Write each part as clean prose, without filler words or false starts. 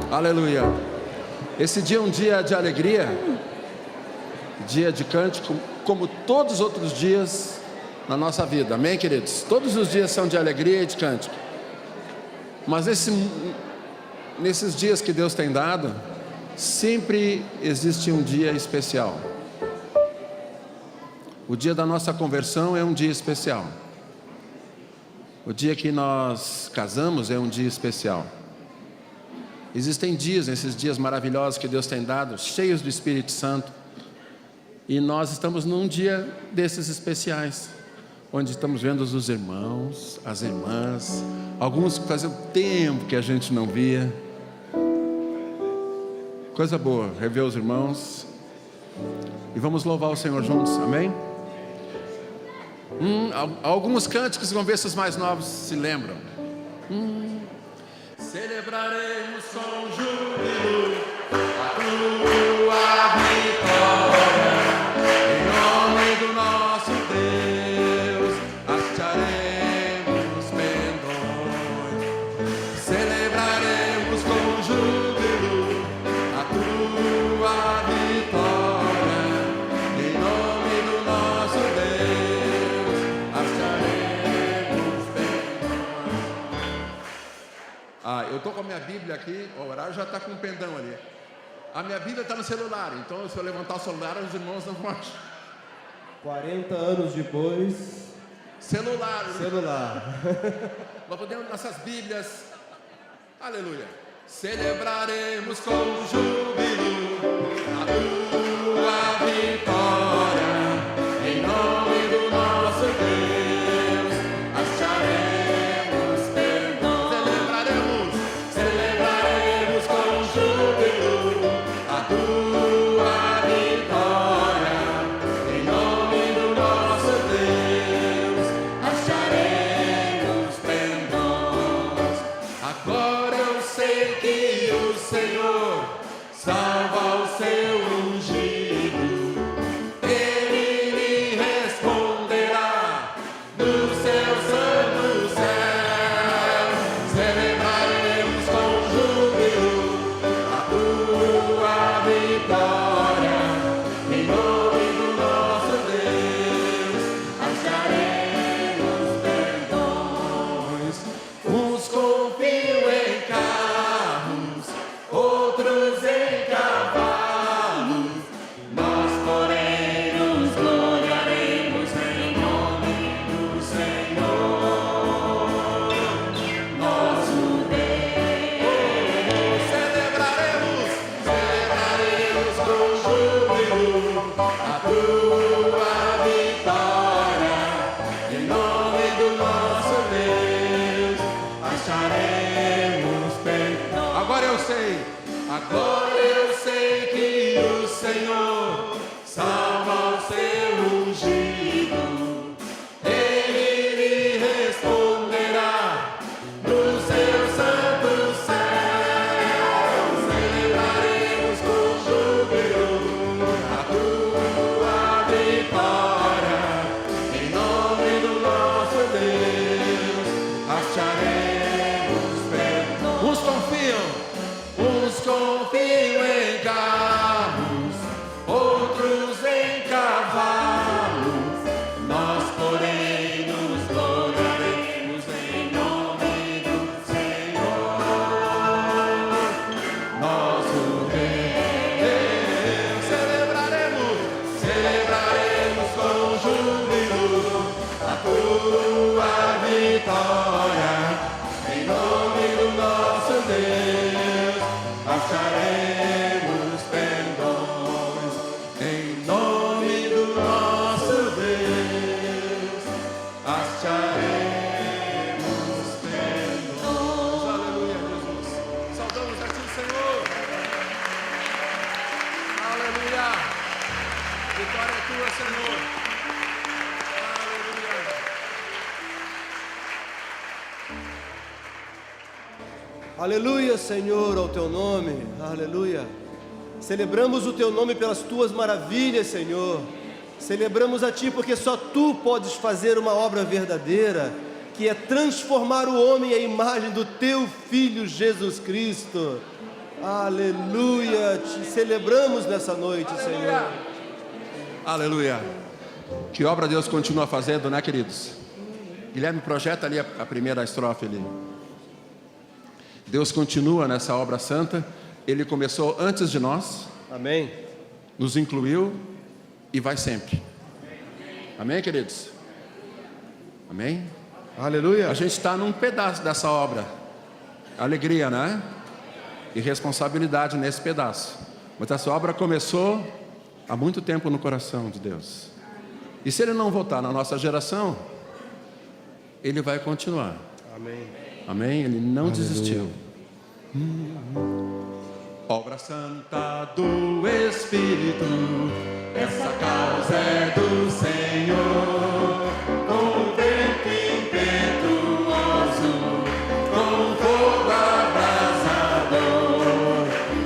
Aleluia. Esse dia é um dia de alegria, dia de cântico, como todos os outros dias na nossa vida. Amém, queridos? Todos os dias são de alegria e de cântico. Mas nesses dias que Deus tem dado, sempre existe um dia especial. O dia da nossa conversão é um dia especial. O dia que nós casamos é um dia especial. Existem dias, esses dias maravilhosos que Deus tem dado, cheios do Espírito Santo. E nós estamos num dia desses especiais, onde estamos vendo os irmãos, as irmãs, alguns que fazia tempo que a gente não via. Coisa boa, rever os irmãos. E vamos louvar o Senhor juntos, amém? Alguns cânticos, vamos ver se os mais novos se lembram. Celebraremos com júbilo a tua vitória, em nome do nosso Deus, hastearemos pendões. Celebraremos com júbilo a tua vitória, em nome do nosso Deus, hastearemos pendões. Eu estou com a minha Bíblia aqui, o horário já está com um pendão ali. A minha Bíblia está no celular, então se eu levantar o celular, os irmãos não vão achar. 40 anos depois. Celular. Nós podemos nossas Bíblias. Aleluia. Celebraremos com júbilo a tua vitória, em nome do nosso Deus, acharemos perdão. Celebraremos com júbilo a tua vitória, em nome do nosso Deus, acharemos perdões. Agora eu sei que o Senhor salva o seu ungido, Ele me responderá no seu santo céu. Celebraremos com júbilo a tua vitória, em nome do nosso Deus, acharemos perdões. Uns confiam em carros, outros em cavalos, nós porém nos gloriaremos em nome do Senhor, nosso Deus. Celebraremos com júbilo a tua vitória, em nome do nosso Deus, acharemos perdão. Agora eu sei que o Senhor salva o seu ungido, Ele me responderá no seu santo céu. Celebraremos com júbilo a tua vitória, em nome do nosso Deus, acharemos perdão. Uns confiam em carros, outros em cavalos, nós porém nos gloriaremos em nome do Senhor, nosso Deus. Celebraremos com júbilo a tua vitória, em nome do nosso Deus, acharemos perdões, em nome do nosso Deus, acharemos perdões. Aleluia, Jesus. Saudamos a ti, Senhor. Aleluia. Vitória é tua, Senhor. Aleluia, Senhor, ao teu nome. Aleluia. Celebramos o teu nome pelas tuas maravilhas, Senhor. Celebramos a ti porque só tu podes fazer uma obra verdadeira, que é transformar o homem à imagem do teu Filho Jesus Cristo. Aleluia, te celebramos nessa noite, Senhor. Aleluia. Que obra Deus continua fazendo, né, queridos? Guilherme, projeta ali a primeira estrofe ali. Deus continua nessa obra santa. Ele começou antes de nós. Amém. Nos incluiu e vai sempre. Amém, queridos? Amém? Aleluia. A gente está num pedaço dessa obra. Alegria, né? E responsabilidade nesse pedaço. Mas essa obra começou há muito tempo no coração de Deus. E se Ele não voltar na nossa geração, Ele vai continuar. Amém. Amém? Ele não desistiu. Obra santa do Espírito, essa causa é do Senhor. Com vento impetuoso, com fogo abrasador,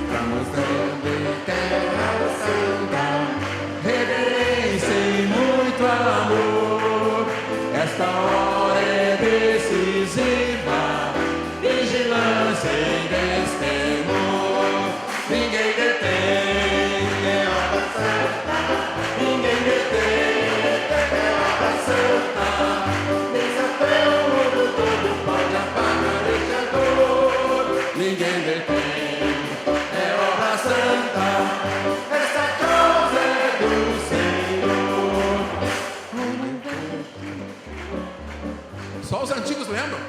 está mostrando em terra santa reverência e muito amor. Esta hora é decisiva, vigilância e destemor. Ninguém detém, é obra santa. Ninguém detém, é obra santa. Pensa até o mundo todo pode apagar este amor. Ninguém detém, é obra santa. Essa causa é do Senhor. Só os antigos lembram?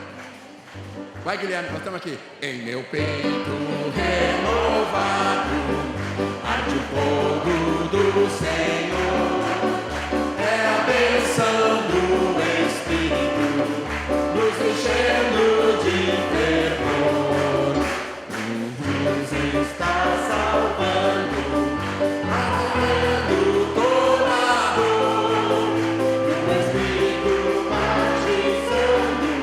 Vai, Guilherme, nós estamos aqui. Em meu peito renovado, arde o fogo do Senhor. É a bênção do Espírito, nos enchendo de fervor. Jesus está salvando, arrancando toda a dor. E o Espírito batizando,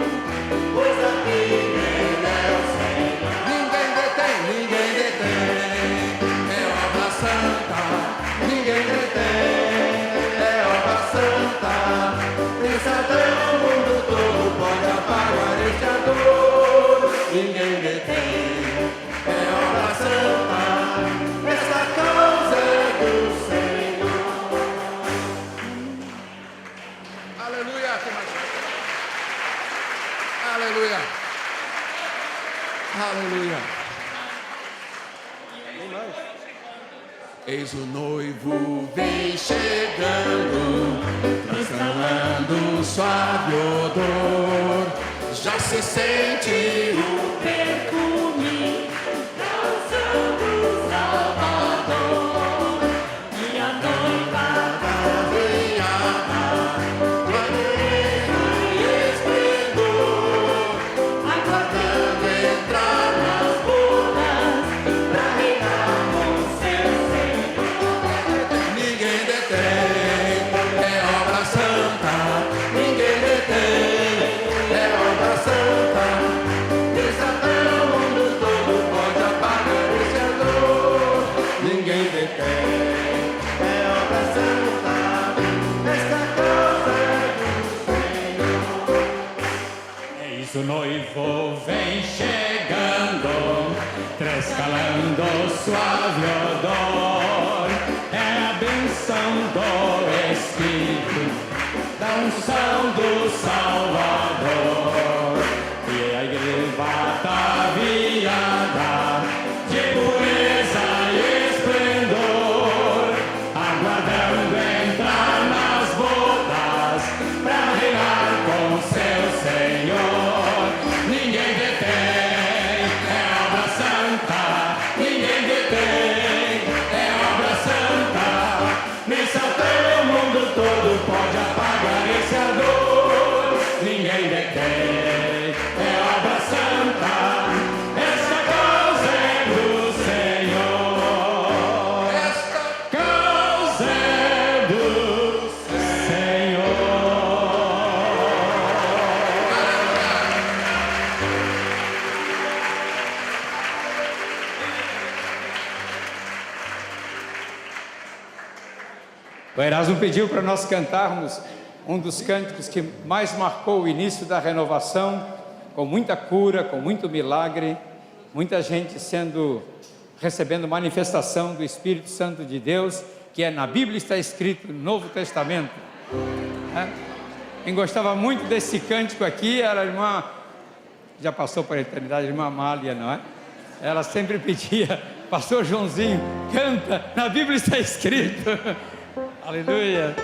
pois aqui Ele é o Senhor. Ninguém detém, é obra santa. Ninguém detém, é obra santa. Pensa até o mundo todo pode apagar este ardor. Ninguém detém, é obra santa. Essa causa é do Senhor. Aleluia, que mais? Aleluia. Aleluia. Eis o noivo vem chegando, transformando suave odor. Já se sente o perfume da unção do Salvador. E a noiva ataviada, clareira e esplendor, aguardando entrar nas bodas pra reinar com seu Senhor. Ninguém detém, é obra santa. Ninguém detém, é obra santa. Pensa até o mundo todo pode apagar esse ardor. Ninguém detém, é obra santa. Esta causa é do Senhor. Eis o noivo vem chegando, trescalando suave odor. É a benção do Espírito, da unção do Salvador. E a igreja ataviada de pureza e esplendor, aguardando entrar nas bodas pra reinar com seu Senhor. Ninguém detém, é obra santa. Ninguém detém, é obra santa. Nesse altar o mundo todo pode apagar esse ardor. Ninguém detém, é obra santa. Esta causa é do Senhor. Esta causa é do Senhor. O Erasmo pediu para nós cantarmos um dos cânticos que mais marcou o início da renovação, com muita cura, com muito milagre, muita gente sendo recebendo manifestação do Espírito Santo de Deus, que na Bíblia está escrito no Novo Testamento. Quem gostava muito desse cântico aqui era a irmã, já passou para a eternidade, a irmã Amália, não é? Ela sempre pedia, pastor Joãozinho, canta, na Bíblia está escrito. Aleluia.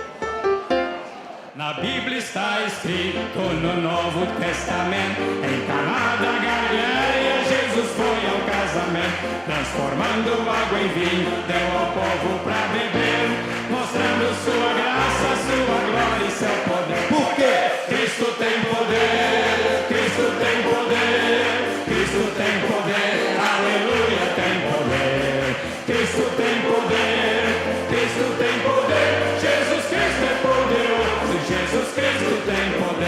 Na Bíblia está escrito no Novo Testamento, em Caná da Galileia Jesus foi ao casamento, transformando água em vinho, deu ao povo para beber, mostrando sua graça, sua glória e seu poder. Por quê? Cristo tem poder, Cristo tem poder, Cristo tem poder, aleluia, tem poder. Cristo tem poder, Cristo tem poder, Jesus Cristo é poderoso, Jesus Cristo tem poder.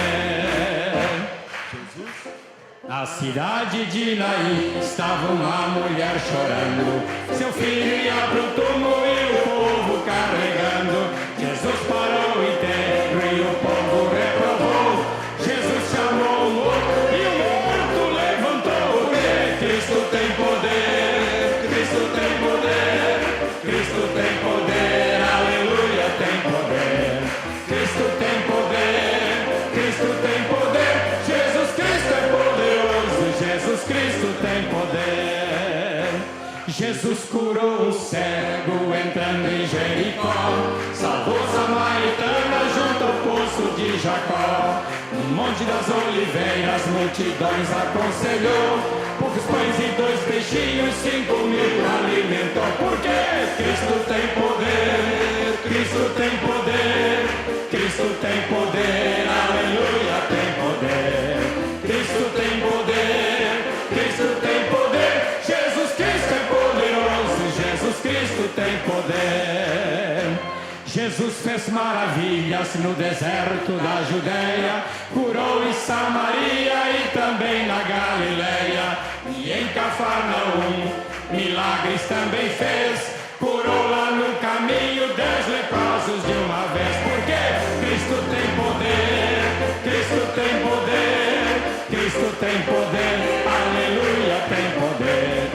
Na cidade de Naim estava uma mulher chorando, seu filho ia pro túmulo e o povo carregando. Jesus parou o enterro e o povo reprovou. Jesus chamou o morto e o morto levantou. Porque Cristo tem poder, Cristo tem poder, Cristo tem poder, aleluia, tem poder. Cristo tem poder, Cristo tem poder, Jesus Cristo é poderoso, Jesus Cristo tem poder. Jesus curou o cego entrando em Jericó, salvou Samaritana junto ao poço de Jacó. No Monte das Oliveiras multidões aconselhou, poucos pães e 2 peixinhos, 5.000 alimentou. Porque Cristo tem poder, Cristo tem poder, Cristo tem poder, aleluia, tem poder. Cristo tem poder, Cristo tem poder, Jesus Cristo é poderoso, Jesus Cristo tem poder. Jesus fez maravilhas no deserto da Judeia, curou em Samaria e também na Galileia. E em Cafarnaum, milagres também fez, curou lá no caminho 10 leprosos de uma vez. Porque Cristo tem poder, Cristo tem poder, Cristo tem poder, aleluia, tem poder.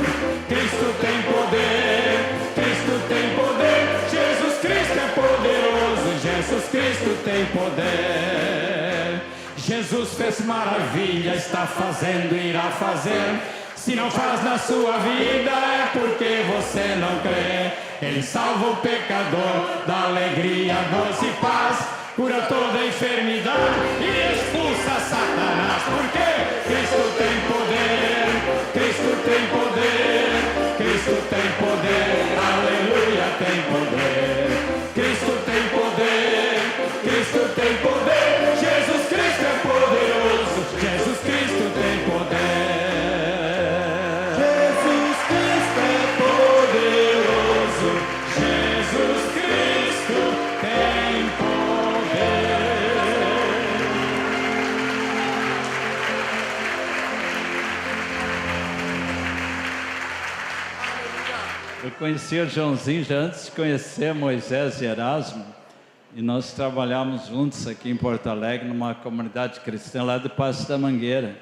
Cristo tem poder, Cristo tem poder, Jesus Cristo é poderoso, Jesus Cristo tem poder. Jesus fez maravilha, está fazendo, irá fazer. Se não faz na sua vida é porque você não crê. Ele salva o pecador da alegria, doce paz, cura toda enfermidade e expulsa Satanás. Porque Cristo tem poder, Cristo tem poder, Cristo tem poder, aleluia, tem poder. Cristo tem poder, Cristo tem poder, Jesus Cristo é poderoso, Jesus Cristo tem poder. Jesus Cristo é poderoso, Jesus Cristo tem poder. Eu conheci o Joãozinho já antes de conhecer Moisés e Erasmo, e nós trabalhamos juntos aqui em Porto Alegre, numa comunidade cristã lá do Passo da Mangueira.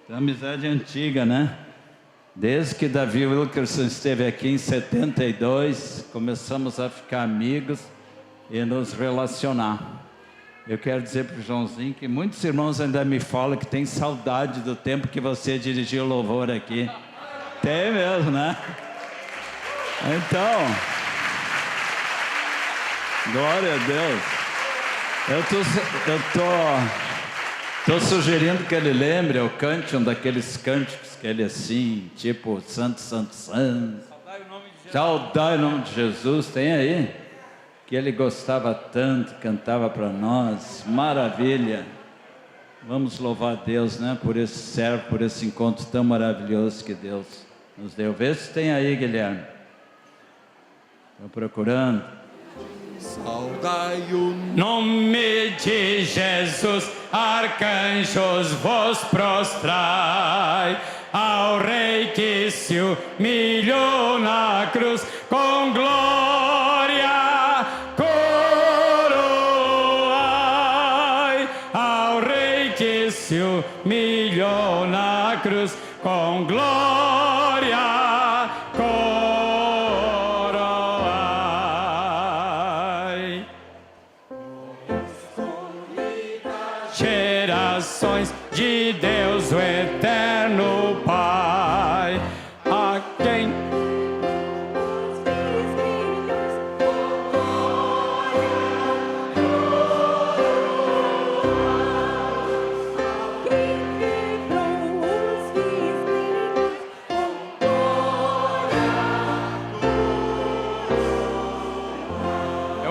Então, amizade antiga, né? Desde que Davi Wilkerson esteve aqui em 72, começamos a ficar amigos e nos relacionar. Eu quero dizer para o Joãozinho que muitos irmãos ainda me falam que tem saudade do tempo que você dirigiu o louvor aqui. Tem mesmo, né? Então, glória a Deus. Eu tô sugerindo que ele lembre, ou cante um daqueles cânticos que ele assim, tipo Santo, Santo, Santo. Saudai o nome de Jesus, tem aí? Que ele gostava tanto, cantava para nós, maravilha. Vamos louvar a Deus, né, por esse servo, por esse encontro tão maravilhoso que Deus nos deu. Vê se tem aí, Guilherme. Estou procurando. Saudai o Nome de Jesus, arcanjos vos prostrai, ao Rei que se humilhou na cruz, com glória coroai, ao Rei que se humilhou na cruz, com glória coroai.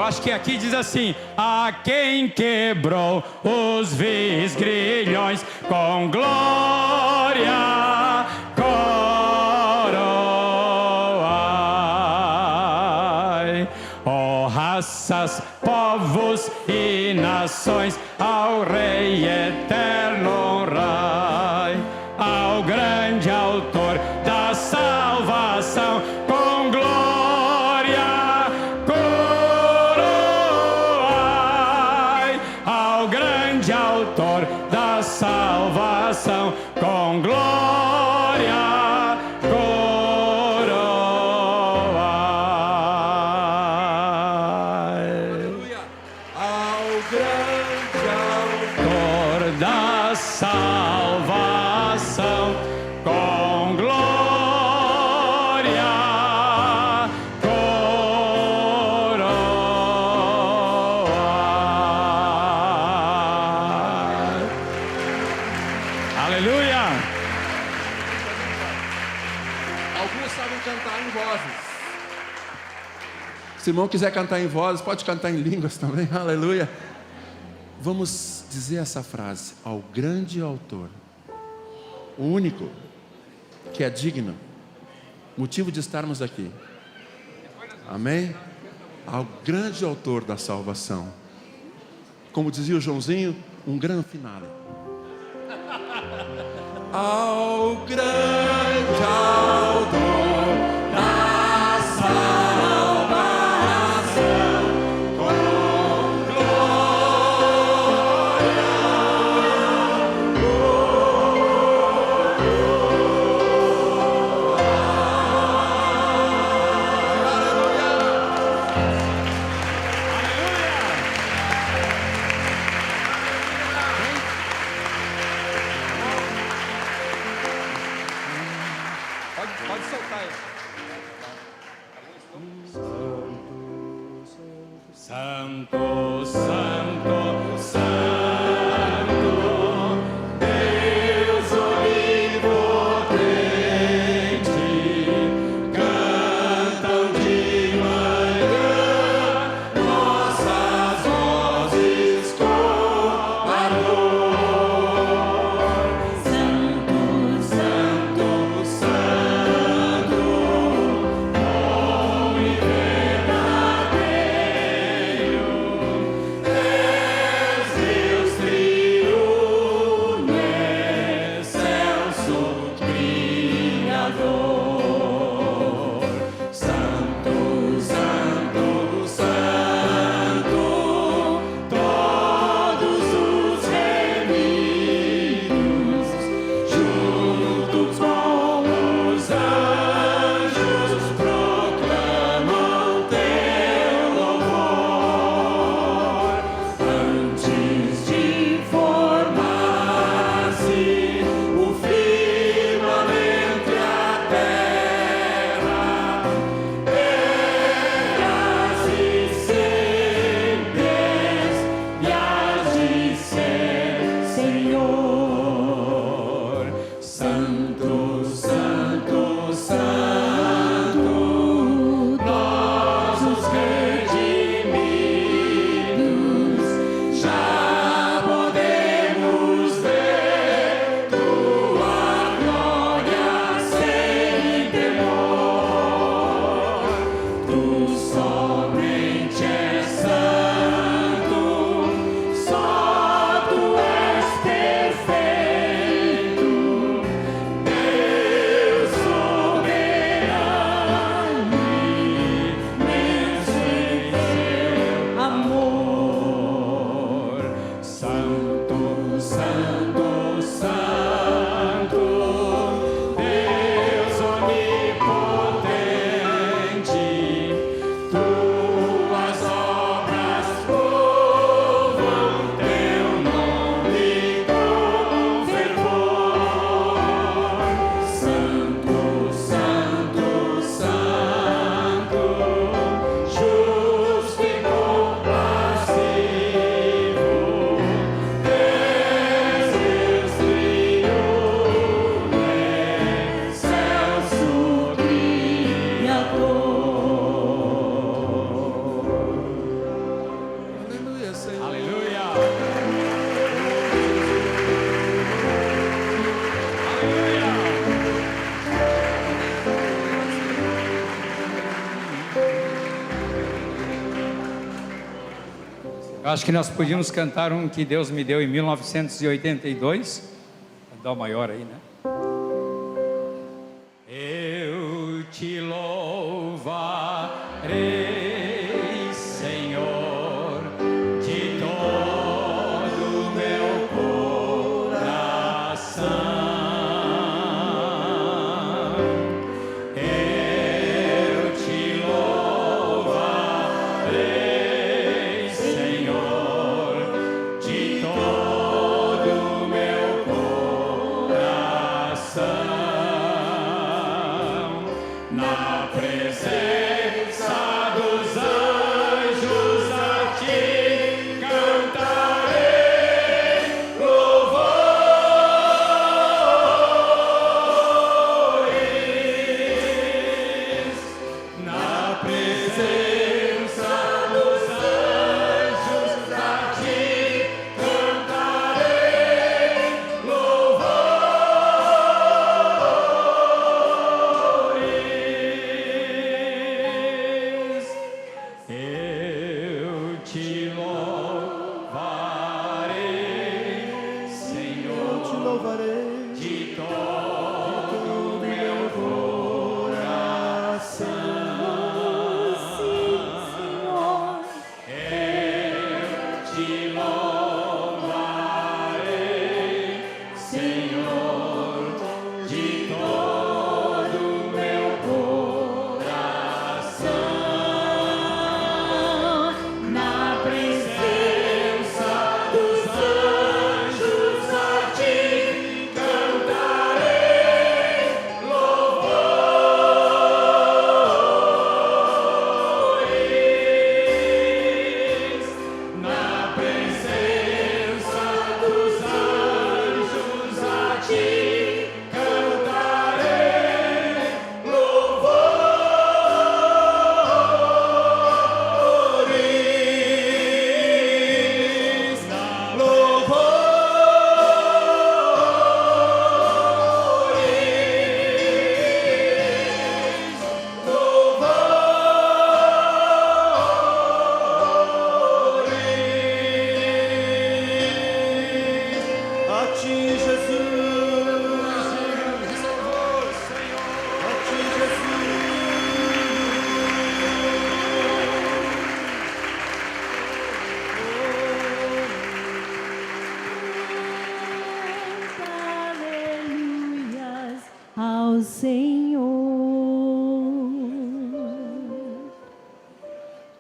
Eu acho que aqui diz assim: a quem quebrou os visgrilhões com glória coroai. Ó raças, povos e nações, ao Rei eterno honrai, ao grande autor da salvação, com glória coroai, ao grande autor da salvação, com glória coroai. Ao grande Autor da salvação, com glória coroai. Aleluia! Alguns sabem cantar em vozes. Se o irmão quiser cantar em vozes, pode cantar em línguas também. Aleluia. Vamos dizer essa frase: ao grande autor, o único que é digno, motivo de estarmos aqui. Amém? Ao grande autor da salvação. Como dizia o Joãozinho, um grande finale. Ao grande autor da salvação, com glória, Pode soltar aí. Santo, Santo, Santo, Deus onipotente, cantam de manhã nossas vozes com amor. Santo, Santo, Santo, bom e verdadeiro, Eu acho que nós podíamos cantar um que Deus me deu em 1982. Dó maior aí, né? Eu te louvarei, Senhor, de todo o meu coração. Eu te louvarei, Senhor, de todo o meu coração. Na presença dos anjos a ti cantarei louvores. Na presença dos anjos a ti cantarei louvores. Eu te louvarei, Senhor, Te louvarei. de todo o meu coração. Eu te louvarei, Senhor, de todo o meu coração. Na presença dos anjos a ti cantarei louvores. Na presença dos anjos a ti cantarei louvores. A ti, Jesus. A ti, Aleluias ao Senhor.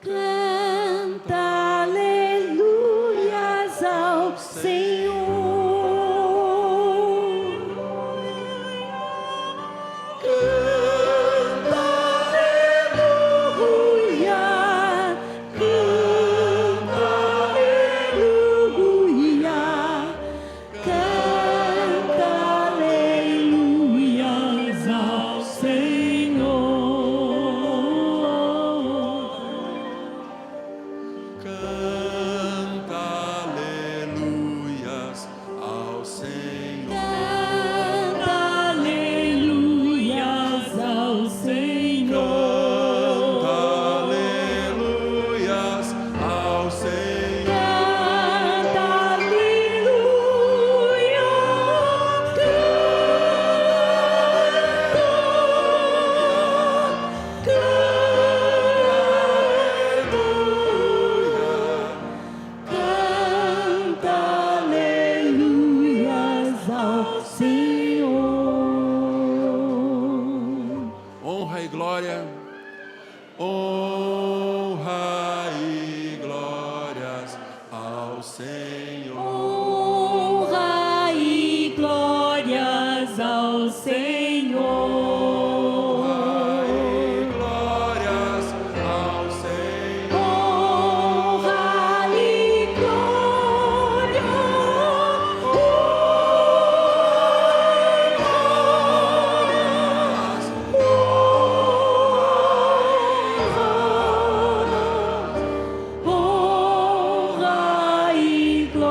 Canta aleluias ao Senhor. Canta aleluia. Canta aleluia. Canta aleluias ao Senhor. Canta aleluias ao Senhor. Canta aleluias ao Senhor. Aleluias ao Senhor. Canta aleluia. Canta aleluias ao Senhor. Honra e glória. Honra e glórias ao Senhor. Honra e glórias ao Senhor. Glórias ao Senhor. Honra e glória. Honra e glória.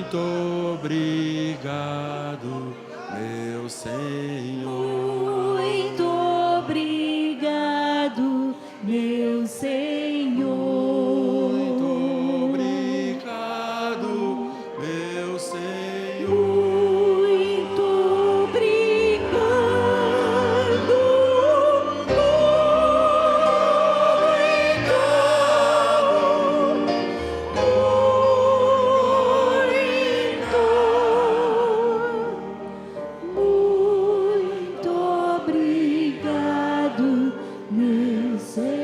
Muito obrigado, meu Senhor. Muito obrigado, meu Senhor. Muito obrigado, meu Senhor. Muito obrigado, muito obrigado, meu Senhor.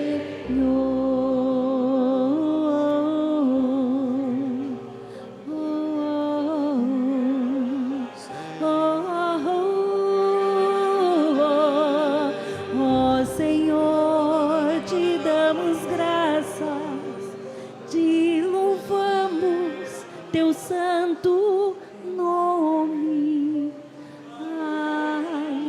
Senhor, te damos graças, te louvamos teu santo nome. Aleluia.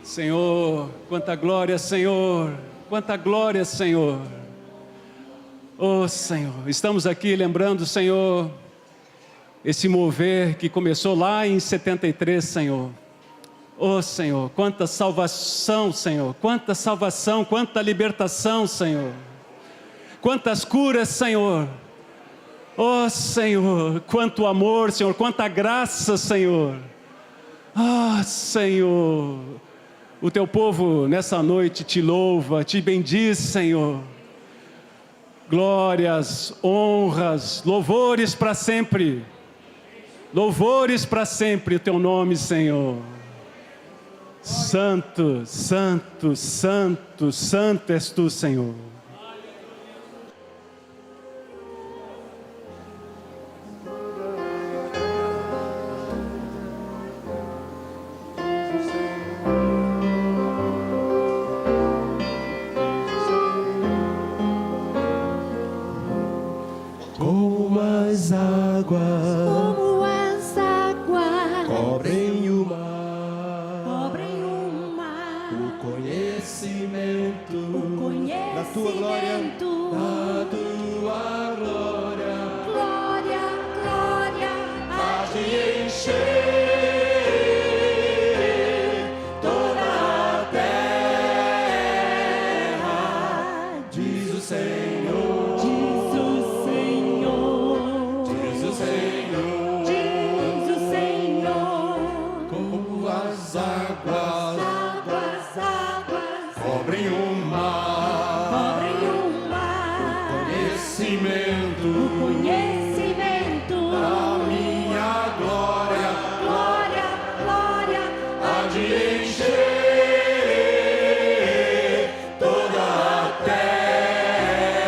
Senhor, quanta glória, Senhor, quanta glória, Senhor. Oh, Senhor, estamos aqui lembrando, Senhor, esse mover que começou lá em 73, Senhor. Oh, Senhor, quanta salvação, Senhor, quanta libertação, Senhor. Quantas curas, Senhor. Oh, Senhor, quanto amor, Senhor, quanta graça, Senhor. Ah, Senhor, o teu povo nessa noite te louva, te bendiz, Senhor. Glórias, honras, louvores para sempre. Louvores para sempre o teu nome, Senhor. Santo, santo, santo, santo és tu, Senhor. Como as águas Como as águas cobrem o mar, cobrem o mar, o conhecimento conhecimento da tua glória, da tua glória, glória, glória, há de encher toda a terra, diz o Senhor, diz o Senhor, diz o Senhor, diz o Senhor. como as águas Águas cobrem o mar, cobrem o mar, conhecimento o conhecimento, da minha glória, glória, glória, há de encher toda a terra.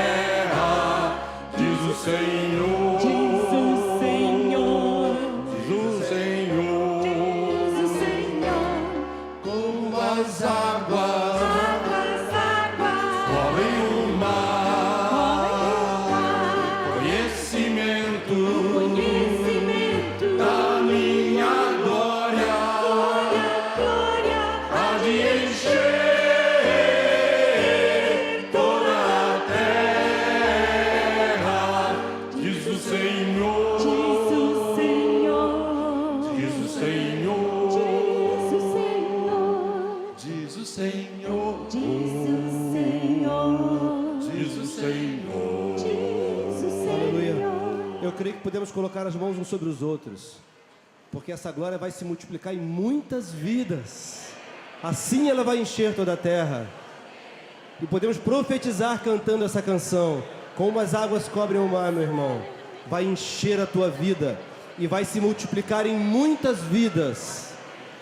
diz o Senhor. Aleluia. Eu creio que podemos colocar as mãos uns sobre os outros, porque essa glória vai se multiplicar em muitas vidas. Assim ela vai encher toda a terra. E podemos profetizar cantando essa canção. Como as águas cobrem o mar, meu irmão, vai encher a tua vida e vai se multiplicar em muitas vidas.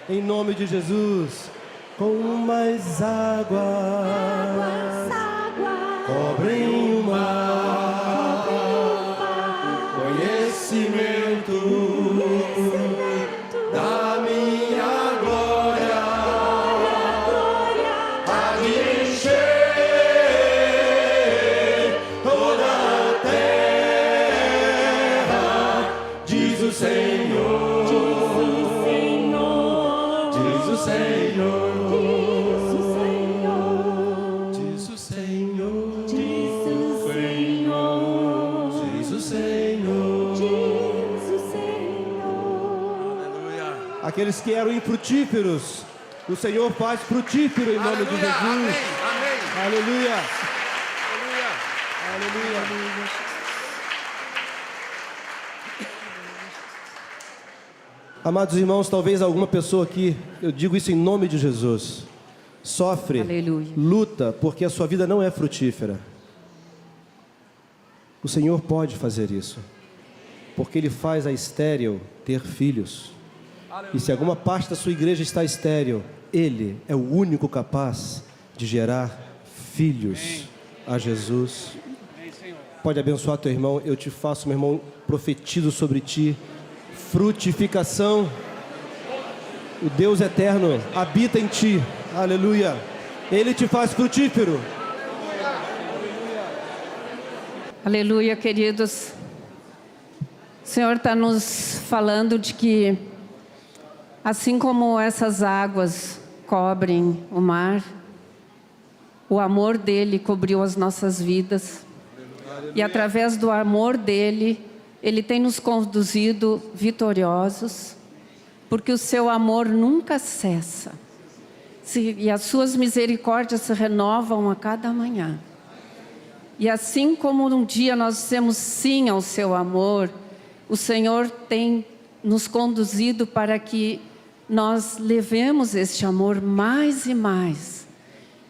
Em nome de Jesus. Como as águas cobrem o mar, conhecimento da minha glória há de encher toda a terra, diz o Senhor, diz o Senhor. Aqueles que eram infrutíferos, o Senhor faz frutífero em nome de Jesus. Amém. Aleluia. Aleluia. Aleluia. Amados irmãos, talvez alguma pessoa aqui, eu digo isso em nome de Jesus, sofre, Aleluia. luta, porque a sua vida não é frutífera. O Senhor pode fazer isso, porque Ele faz a estéril ter filhos. E se alguma parte da sua igreja está estéril, Ele é o único capaz de gerar filhos a Jesus. Pode abençoar teu irmão. Eu te faço, meu irmão, profetizo sobre ti frutificação. O Deus eterno habita em ti. Aleluia. Ele te faz frutífero. Aleluia, queridos. O Senhor está nos falando de que, assim como essas águas cobrem o mar, o amor dele cobriu as nossas vidas. E através do amor dele, ele tem nos conduzido vitoriosos, porque o seu amor nunca cessa. E as suas misericórdias se renovam a cada manhã. E assim como um dia nós dissemos sim ao seu amor, o Senhor tem nos conduzido para que nós levemos este amor mais e mais,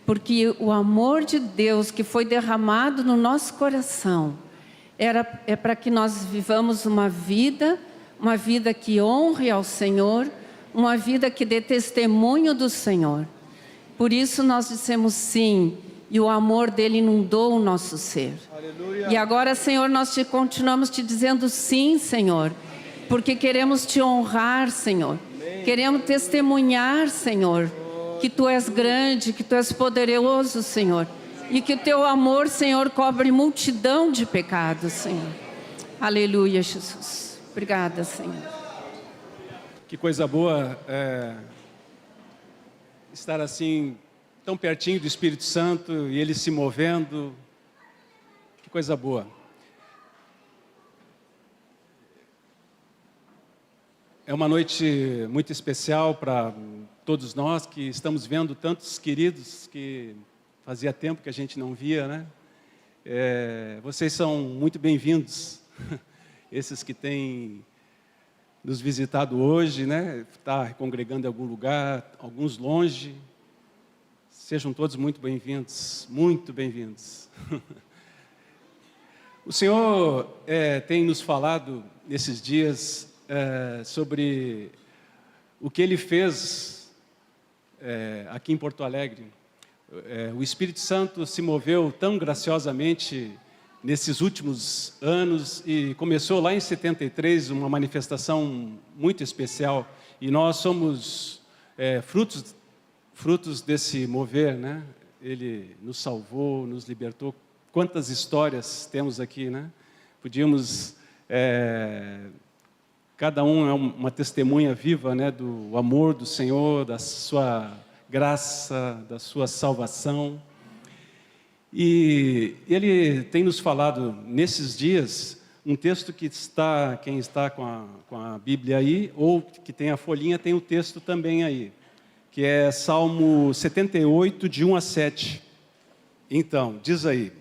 porque o amor de Deus que foi derramado no nosso coração é para que nós vivamos uma vida que honre ao Senhor, uma vida que dê testemunho do Senhor. Por isso nós dissemos sim, e o amor dele inundou o nosso ser. Aleluia. E agora, Senhor, nós continuamos te dizendo sim, Senhor, porque queremos te honrar, Senhor. Queremos testemunhar, Senhor, que Tu és grande, que Tu és poderoso, Senhor. E que o Teu amor, Senhor, cobre multidão de pecados, Senhor. Aleluia, Jesus. Obrigada, Senhor. Que coisa boa estar assim, tão pertinho do Espírito Santo e Ele se movendo. Que coisa boa. É uma noite muito especial para todos nós que estamos vendo tantos queridos que fazia tempo que a gente não via, né? Vocês são muito bem-vindos, esses que têm nos visitado hoje, né? Está congregando em algum lugar, alguns longe. Sejam todos muito bem-vindos, muito bem-vindos. O Senhor tem nos falado nesses dias sobre o que Ele fez aqui em Porto Alegre. O Espírito Santo se moveu tão graciosamente nesses últimos anos e começou lá em 73 uma manifestação muito especial, e nós somos frutos desse mover, né? Ele nos salvou, nos libertou. Quantas histórias temos aqui, né? Podíamos cada um é uma testemunha viva, né, do amor do Senhor, da sua graça, da sua salvação. E Ele tem nos falado nesses dias um texto que está, quem está com a Bíblia aí, ou que tem a folhinha, tem o texto também aí, que é Salmo 78, de 1 a 7. Então, diz aí: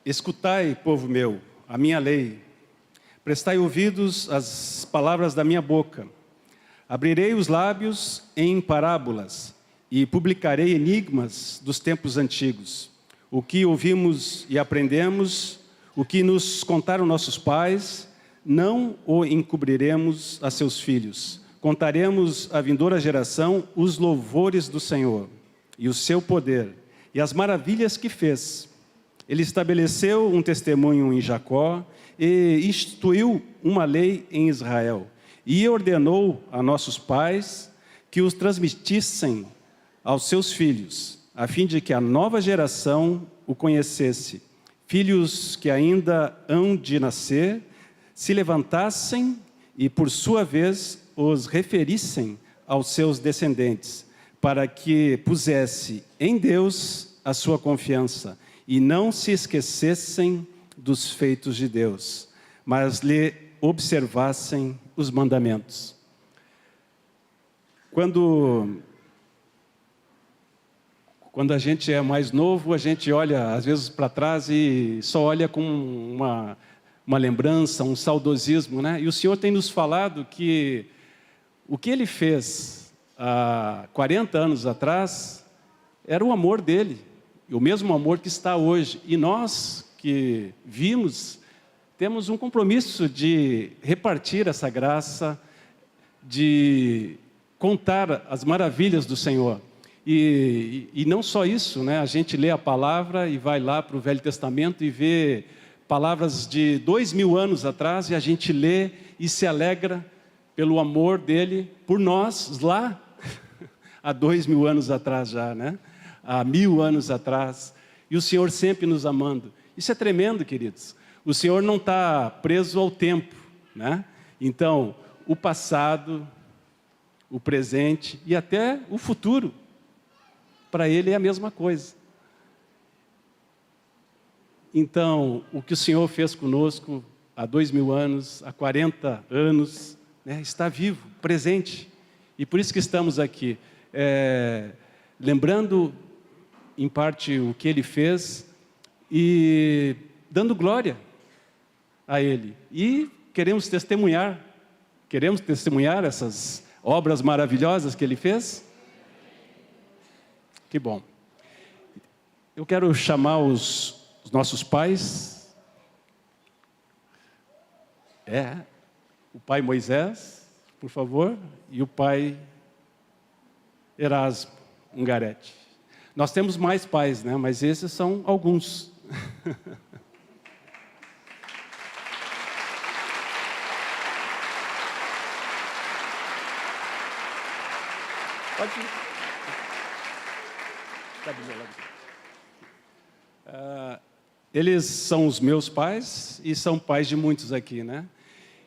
Escutai, povo meu, a minha lei. Prestai ouvidos às palavras da minha boca. Abrirei os lábios em parábolas e publicarei enigmas dos tempos antigos. O que ouvimos e aprendemos, o que nos contaram nossos pais, não o encobriremos a seus filhos. Contaremos à vindoura geração os louvores do Senhor e o seu poder e as maravilhas que fez. Ele estabeleceu um testemunho em Jacó e instituiu uma lei em Israel. E ordenou a nossos pais que os transmitissem aos seus filhos, a fim de que a nova geração o conhecesse. Filhos que ainda hão de nascer, se levantassem e, por sua vez, os referissem aos seus descendentes, para que pusesse em Deus a sua confiança e não se esquecessem dos feitos de Deus, mas lhe observassem os mandamentos. Quando a gente é mais novo, a gente olha às vezes para trás e só olha com uma lembrança, um saudosismo, né? E o Senhor tem nos falado que o que Ele fez há 40 anos atrás era o amor dEle, o mesmo amor que está hoje. E nós que vimos, temos um compromisso de repartir essa graça, de contar as maravilhas do Senhor. E não só isso, né? A gente lê a palavra e vai lá para o Velho Testamento e vê palavras de 2000 anos atrás, e a gente lê e se alegra pelo amor dele por nós lá, há 2000 anos atrás já, né? Há 1000 anos atrás. E o Senhor sempre nos amando. Isso é tremendo, queridos. O Senhor não está preso ao tempo, né? Então, o passado, o presente e até o futuro, para Ele é a mesma coisa. Então, o que o Senhor fez conosco há 2000 anos, há 40 anos, né, está vivo, presente. E por isso que estamos aqui, lembrando, em parte, o que Ele fez e dando glória a Ele. E queremos testemunhar essas obras maravilhosas que Ele fez. Que bom. Eu quero chamar os nossos pais. O pai Moisés, por favor, e o pai Erasmo Ungarete. Nós temos mais pais, né? Mas esses são alguns. Pode ir. Eles são os meus pais e são pais de muitos aqui, né?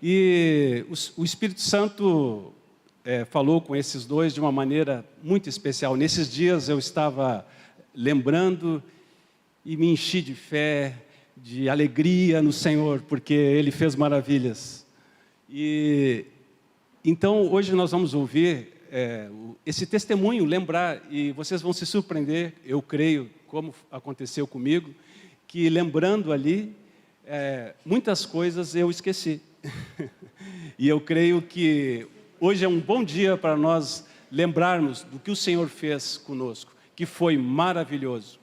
E o Espírito Santo falou com esses dois de uma maneira muito especial. Nesses dias eu estava lembrando e me enchi de fé, de alegria no Senhor, porque Ele fez maravilhas. E então hoje nós vamos ouvir esse testemunho, lembrar, e vocês vão se surpreender, eu creio, como aconteceu comigo, que lembrando ali, muitas coisas eu esqueci. E eu creio que hoje é um bom dia para nós lembrarmos do que o Senhor fez conosco, que foi maravilhoso.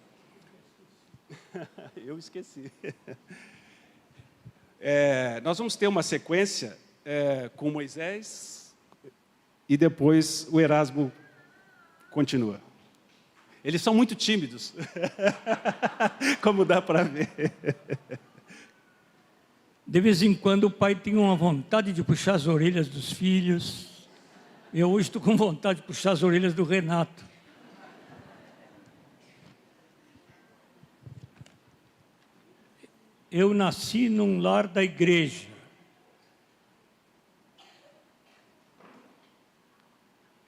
Eu esqueci. Nós vamos ter uma sequência com Moisés, e depois o Erasmo continua. Eles são muito tímidos, como dá para ver. De vez em quando o pai tem uma vontade de puxar as orelhas dos filhos. Eu hoje estou com vontade de puxar as orelhas do Renato. Eu nasci num lar da igreja.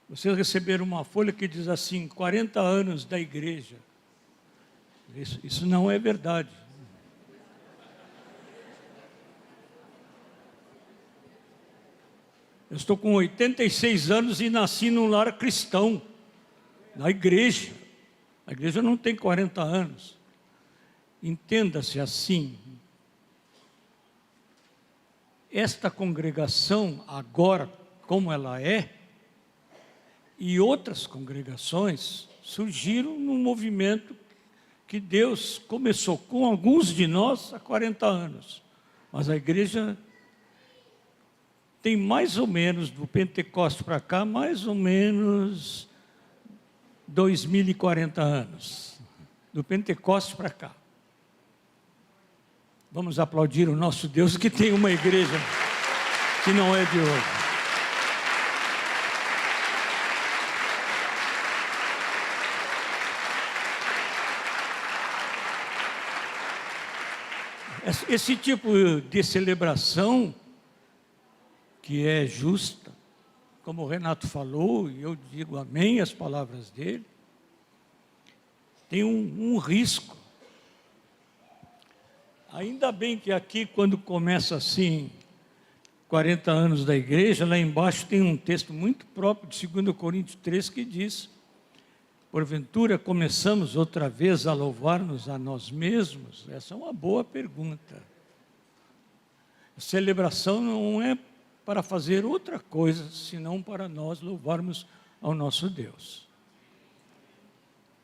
Vocês receberam uma folha que diz assim, 40 anos da igreja. Isso não é verdade. Eu estou com 86 anos e nasci num lar cristão, na igreja. A igreja não tem 40 anos. entenda-se assim, esta congregação agora, como ela é, e outras congregações surgiram num movimento que Deus começou com alguns de nós há 40 anos. Mas a igreja tem mais ou menos, do Pentecostes para cá, mais ou menos 2040 anos. Do Pentecostes para cá. Vamos aplaudir o nosso Deus que tem uma igreja que não é de hoje. Esse tipo de celebração, que é justa, como o Renato falou, e eu digo amém às palavras dele, tem um risco. Ainda bem que aqui, quando começa assim, 40 anos da igreja, lá embaixo tem um texto muito próprio de 2 Coríntios 3 que diz: porventura começamos outra vez a louvar-nos a nós mesmos? Essa é uma boa pergunta. A celebração não é para fazer outra coisa, senão para nós louvarmos ao nosso Deus.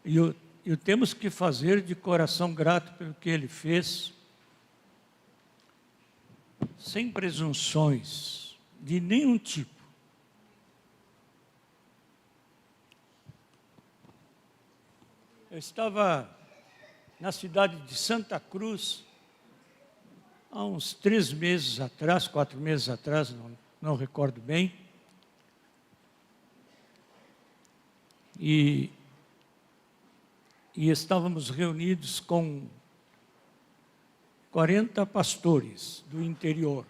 E temos que fazer de coração grato pelo que Ele fez, sem presunções de nenhum tipo. Eu estava na cidade de Santa Cruz há uns 3 meses atrás, 4 meses atrás, não recordo bem. E estávamos reunidos com 40 pastores do interior.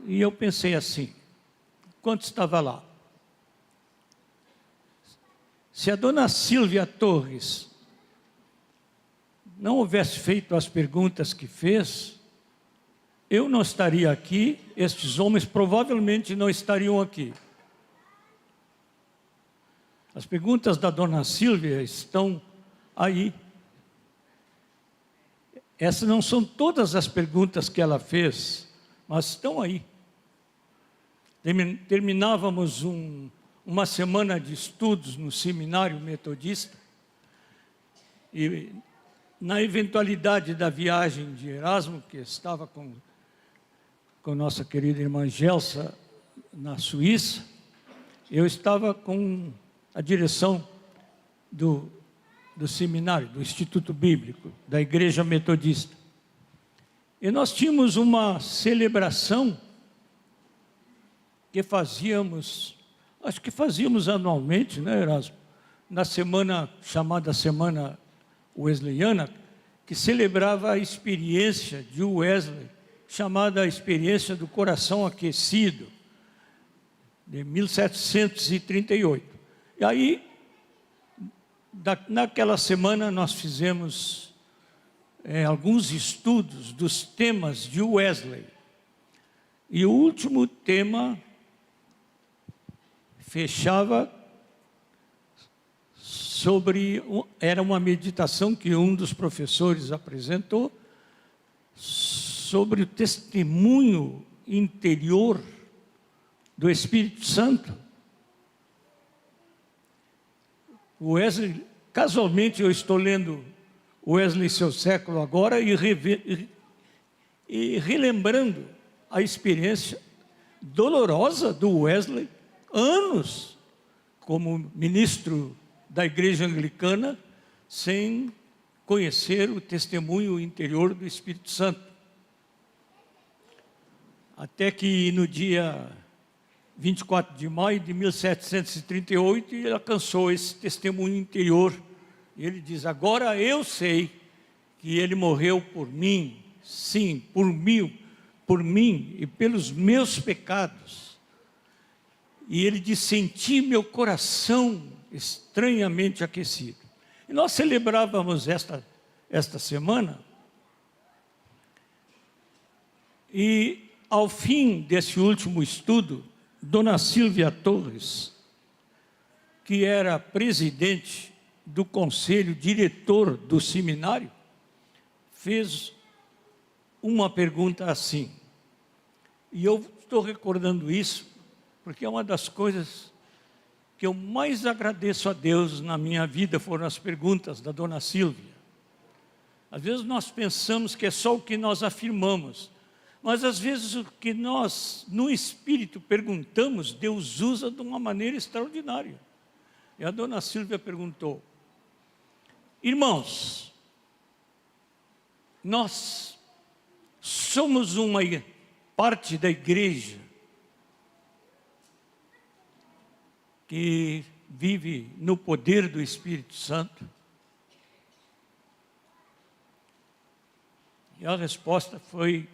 E eu pensei assim, enquanto estava lá, se a dona Silvia Torres não houvesse feito as perguntas que fez, eu não estaria aqui, estes homens provavelmente não estariam aqui. As perguntas da dona Silvia estão aí. Essas não são todas as perguntas que ela fez, mas estão aí. Terminávamos uma semana de estudos no seminário metodista, e na eventualidade da viagem de Erasmo, que estava com nossa querida irmã Gelsa na Suíça, eu estava com a direção do seminário, do Instituto Bíblico, da Igreja Metodista. E nós tínhamos uma celebração que fazíamos, acho que fazíamos anualmente, né, Erasmo? Na semana chamada Semana Wesleyana, que celebrava a experiência de Wesley, chamada a experiência do coração aquecido, de 1738. E aí, naquela semana, nós fizemos alguns estudos dos temas de Wesley. E o último tema fechava era uma meditação que um dos professores apresentou sobre o testemunho interior do Espírito Santo. Wesley, casualmente eu estou lendo Wesley, Seu Século agora e relembrando a experiência dolorosa do Wesley, anos como ministro da Igreja Anglicana, sem conhecer o testemunho interior do Espírito Santo. Até que no dia 24 de maio de 1738, ele alcançou esse testemunho interior. E ele diz: agora eu sei que ele morreu por mim, sim, por mim e pelos meus pecados. E ele diz: senti meu coração estranhamente aquecido. E nós celebrávamos esta semana, e ao fim desse último estudo, dona Silvia Torres, que era presidente do conselho diretor do seminário fez uma pergunta assim, e eu estou recordando isso porque é uma das coisas que eu mais agradeço a Deus na minha vida, foram as perguntas da dona Silvia. Às vezes nós pensamos que é só o que nós afirmamos, mas às vezes o que nós, no Espírito, perguntamos, Deus usa de uma maneira extraordinária. E a dona Silvia perguntou: irmãos, nós somos uma parte da igreja que vive no poder do Espírito Santo? E a resposta foi,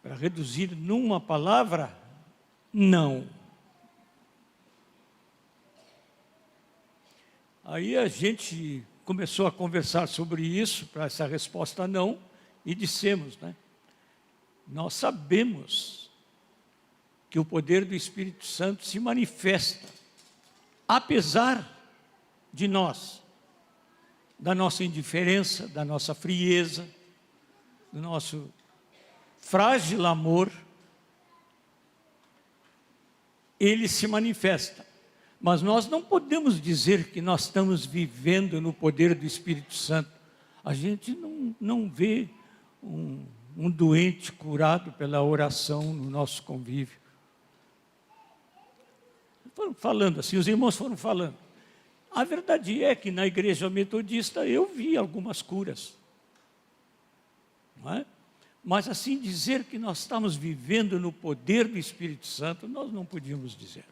para reduzir numa palavra, não. Aí a gente começou a conversar sobre isso, para essa resposta não, e dissemos, né? Nós sabemos que o poder do Espírito Santo se manifesta, apesar de nós, da nossa indiferença, da nossa frieza, do nosso frágil amor, ele se manifesta. Mas nós não podemos dizer que nós estamos vivendo no poder do Espírito Santo. A gente não vê um doente curado pela oração no nosso convívio. Foram falando assim, os irmãos foram falando. A verdade é que na igreja metodista eu vi algumas curas. Não é? Mas assim, dizer que nós estamos vivendo no poder do Espírito Santo, nós não podíamos dizer.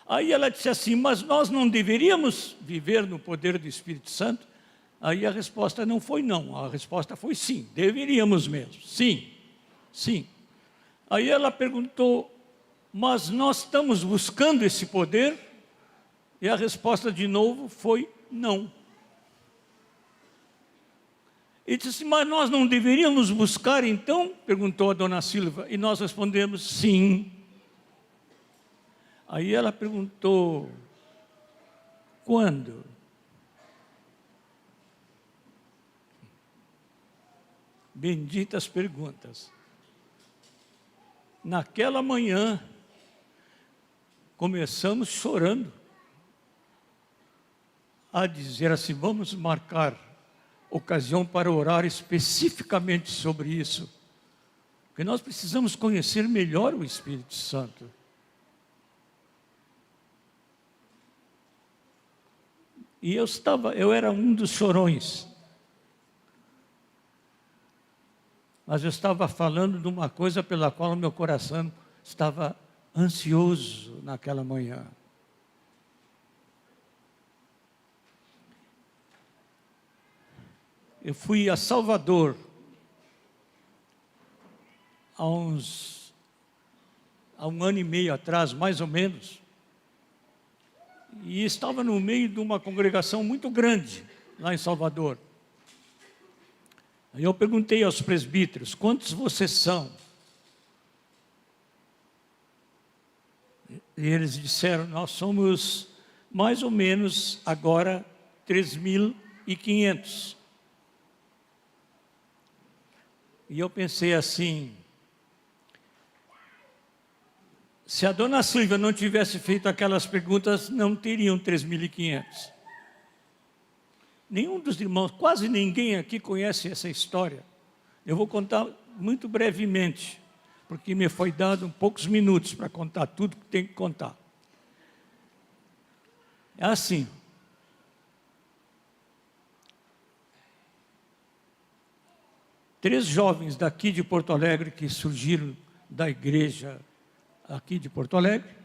Aí ela disse assim, mas nós não deveríamos viver no poder do Espírito Santo? Aí a resposta não foi não, a resposta foi sim, deveríamos mesmo, sim, sim. Aí ela perguntou, mas nós estamos buscando esse poder? E a resposta de novo foi não. E disse assim, mas nós não deveríamos buscar então? Perguntou a dona Silva, e nós respondemos sim. Aí ela perguntou, quando? Benditas perguntas. Naquela manhã, começamos chorando, a dizer assim, vamos marcar ocasião para orar especificamente sobre isso, porque nós precisamos conhecer melhor o Espírito Santo. E eu era um dos chorões, mas eu estava falando de uma coisa pela qual o meu coração estava ansioso naquela manhã. Eu fui a Salvador há um ano e meio atrás, mais ou menos, e estava no meio de uma congregação muito grande lá em Salvador. Aí eu perguntei aos presbíteros, quantos vocês são? E eles disseram, nós somos mais ou menos agora 3.500. E eu pensei assim, se a dona Silvia não tivesse feito aquelas perguntas, não teriam 3.500. Nenhum dos irmãos, quase ninguém aqui conhece essa história. Eu vou contar muito brevemente, porque me foi dado poucos minutos para contar tudo que tem que contar. É assim. Três jovens daqui de Porto Alegre, que surgiram da igreja aqui de Porto Alegre,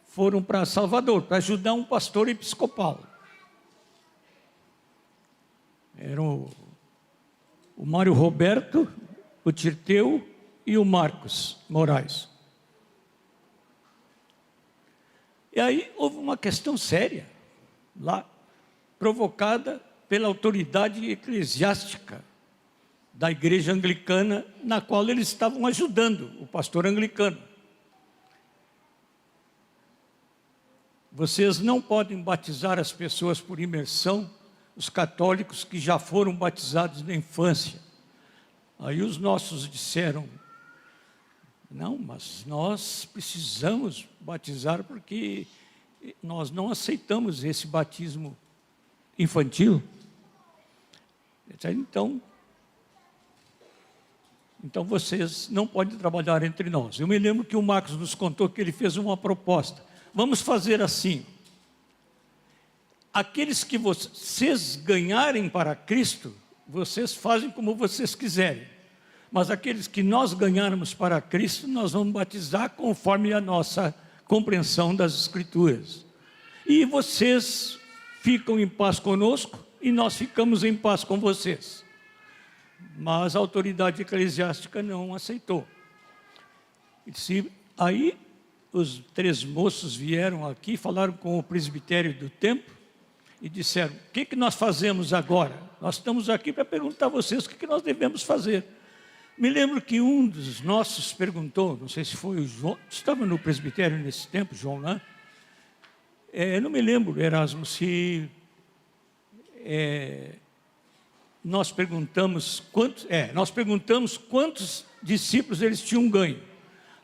foram para Salvador, para ajudar um pastor episcopal. Eram o Mário Roberto, o Tirteu e o Marcos Moraes. E aí houve uma questão séria lá, provocada pela autoridade eclesiástica da igreja anglicana, na qual eles estavam ajudando o pastor anglicano. vocês não podem batizar as pessoas por imersão, os católicos que já foram batizados na infância. Aí os nossos disseram, não, mas nós precisamos batizar porque nós não aceitamos esse batismo infantil. Então vocês não podem trabalhar entre nós. Eu me lembro que o Marcos nos contou que ele fez uma proposta. Vamos fazer assim. Aqueles que vocês ganharem para Cristo, vocês fazem como vocês quiserem. Mas aqueles que nós ganharmos para Cristo, nós vamos batizar conforme a nossa compreensão das Escrituras. E vocês ficam em paz conosco e nós ficamos em paz com vocês. Mas a autoridade eclesiástica não aceitou. Aí os 3 moços vieram aqui, falaram com o presbitério do templo e disseram, o que nós fazemos agora? Nós estamos aqui para perguntar a vocês o que nós devemos fazer. Me lembro que um dos nossos perguntou, não sei se foi o João, estava no presbitério nesse tempo, João, né? Não me lembro, Erasmo, se nós perguntamos quantos discípulos eles tinham ganho.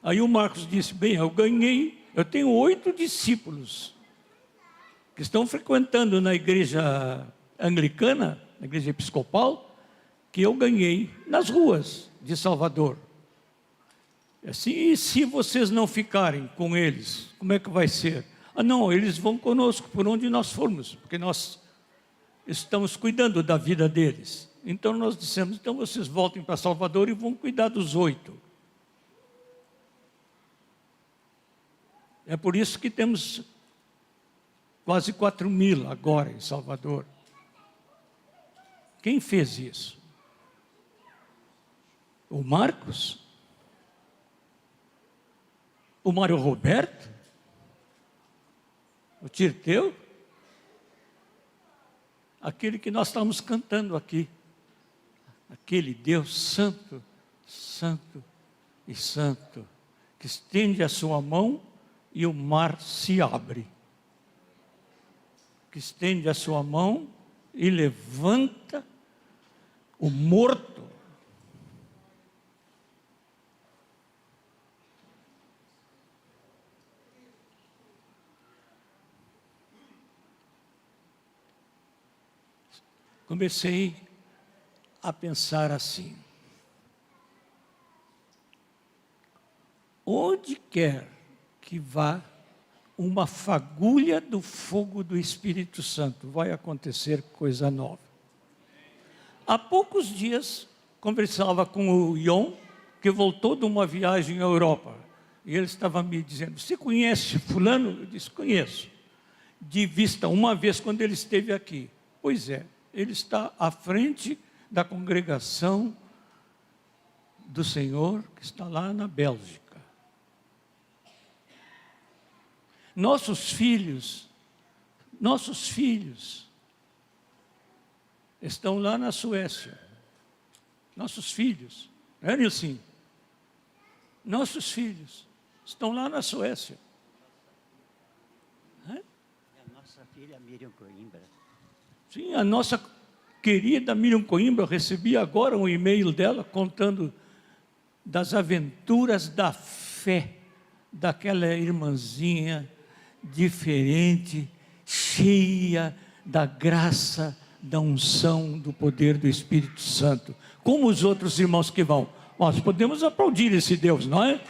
Aí o Marcos disse, bem, eu tenho 8 discípulos que estão frequentando na igreja anglicana, na igreja episcopal, que eu ganhei nas ruas de Salvador. Assim, e se vocês não ficarem com eles, como é que vai ser? Não, eles vão conosco por onde nós formos, porque nós estamos cuidando da vida deles. Então nós dissemos, então vocês voltem para Salvador e vão cuidar dos 8. É por isso que temos quase 4.000 agora em Salvador. Quem fez isso? O Marcos? O Mário Roberto? O Tirteu? Aquele que nós estamos cantando aqui. Aquele Deus santo, santo e santo, que estende a sua mão e o mar se abre. Que estende a sua mão e levanta o morto. Comecei a pensar assim: onde quer que vá uma fagulha do fogo do Espírito Santo, vai acontecer coisa nova. Há poucos dias, conversava com o Ion, que voltou de uma viagem à Europa, e ele estava me dizendo, você conhece fulano? Eu disse, conheço, de vista uma vez quando ele esteve aqui. Pois é, ele está à frente da congregação do Senhor, que está lá na Bélgica. Nossos filhos estão lá na Suécia. Nossos filhos, não é, Nilson? Nossos filhos estão lá na Suécia. A nossa filha Miriam Coimbra. Sim, a nossa querida Miriam Coimbra, eu recebi agora um e-mail dela contando das aventuras da fé daquela irmãzinha diferente, cheia da graça, da unção, do poder do Espírito Santo. Como os outros irmãos que vão. Nós podemos aplaudir esse Deus, não é?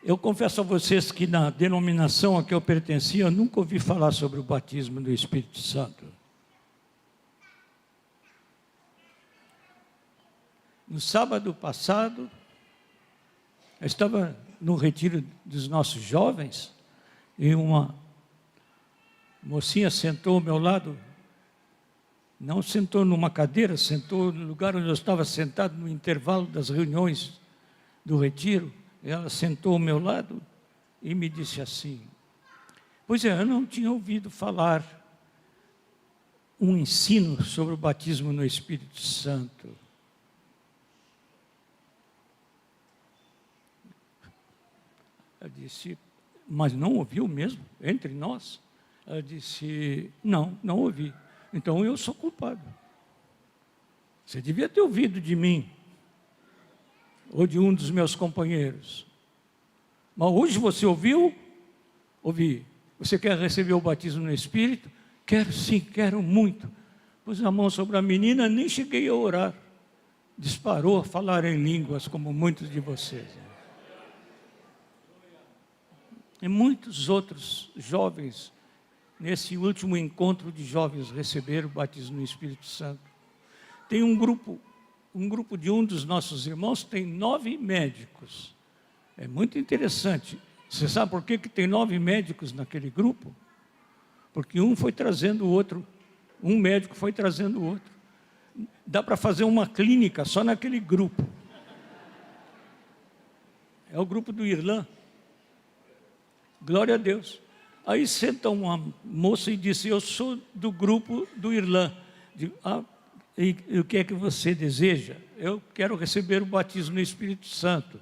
Eu confesso a vocês que na denominação a que eu pertencia, eu nunca ouvi falar sobre o batismo do Espírito Santo. No sábado passado, eu estava no retiro dos nossos jovens, e uma mocinha sentou ao meu lado, não sentou numa cadeira, sentou no lugar onde eu estava sentado no intervalo das reuniões do retiro. Ela sentou ao meu lado e me disse assim, Pois é, eu não tinha ouvido falar um ensino sobre o batismo no Espírito Santo. Eu disse, mas não ouviu mesmo, entre nós? Ela disse, não ouvi. Então eu sou culpado. Você devia ter ouvido de mim, ou de um dos meus companheiros. Mas hoje você ouviu? Ouvi. Você quer receber o batismo no Espírito? Quero sim, quero muito. Pus a mão sobre a menina, nem cheguei a orar. Disparou a falar em línguas, como muitos de vocês. E muitos outros jovens, nesse último encontro de jovens, receberam o batismo no Espírito Santo. Tem um grupo de um dos nossos irmãos, tem 9 médicos. É muito interessante. Você sabe por que tem 9 médicos naquele grupo? Porque um foi trazendo o outro, um médico foi trazendo o outro. Dá para fazer uma clínica só naquele grupo. É o grupo do Irlã. Glória a Deus. Aí senta uma moça e disse, eu sou do grupo do Irlã. Digo, e o que é que você deseja? Eu quero receber o batismo no Espírito Santo.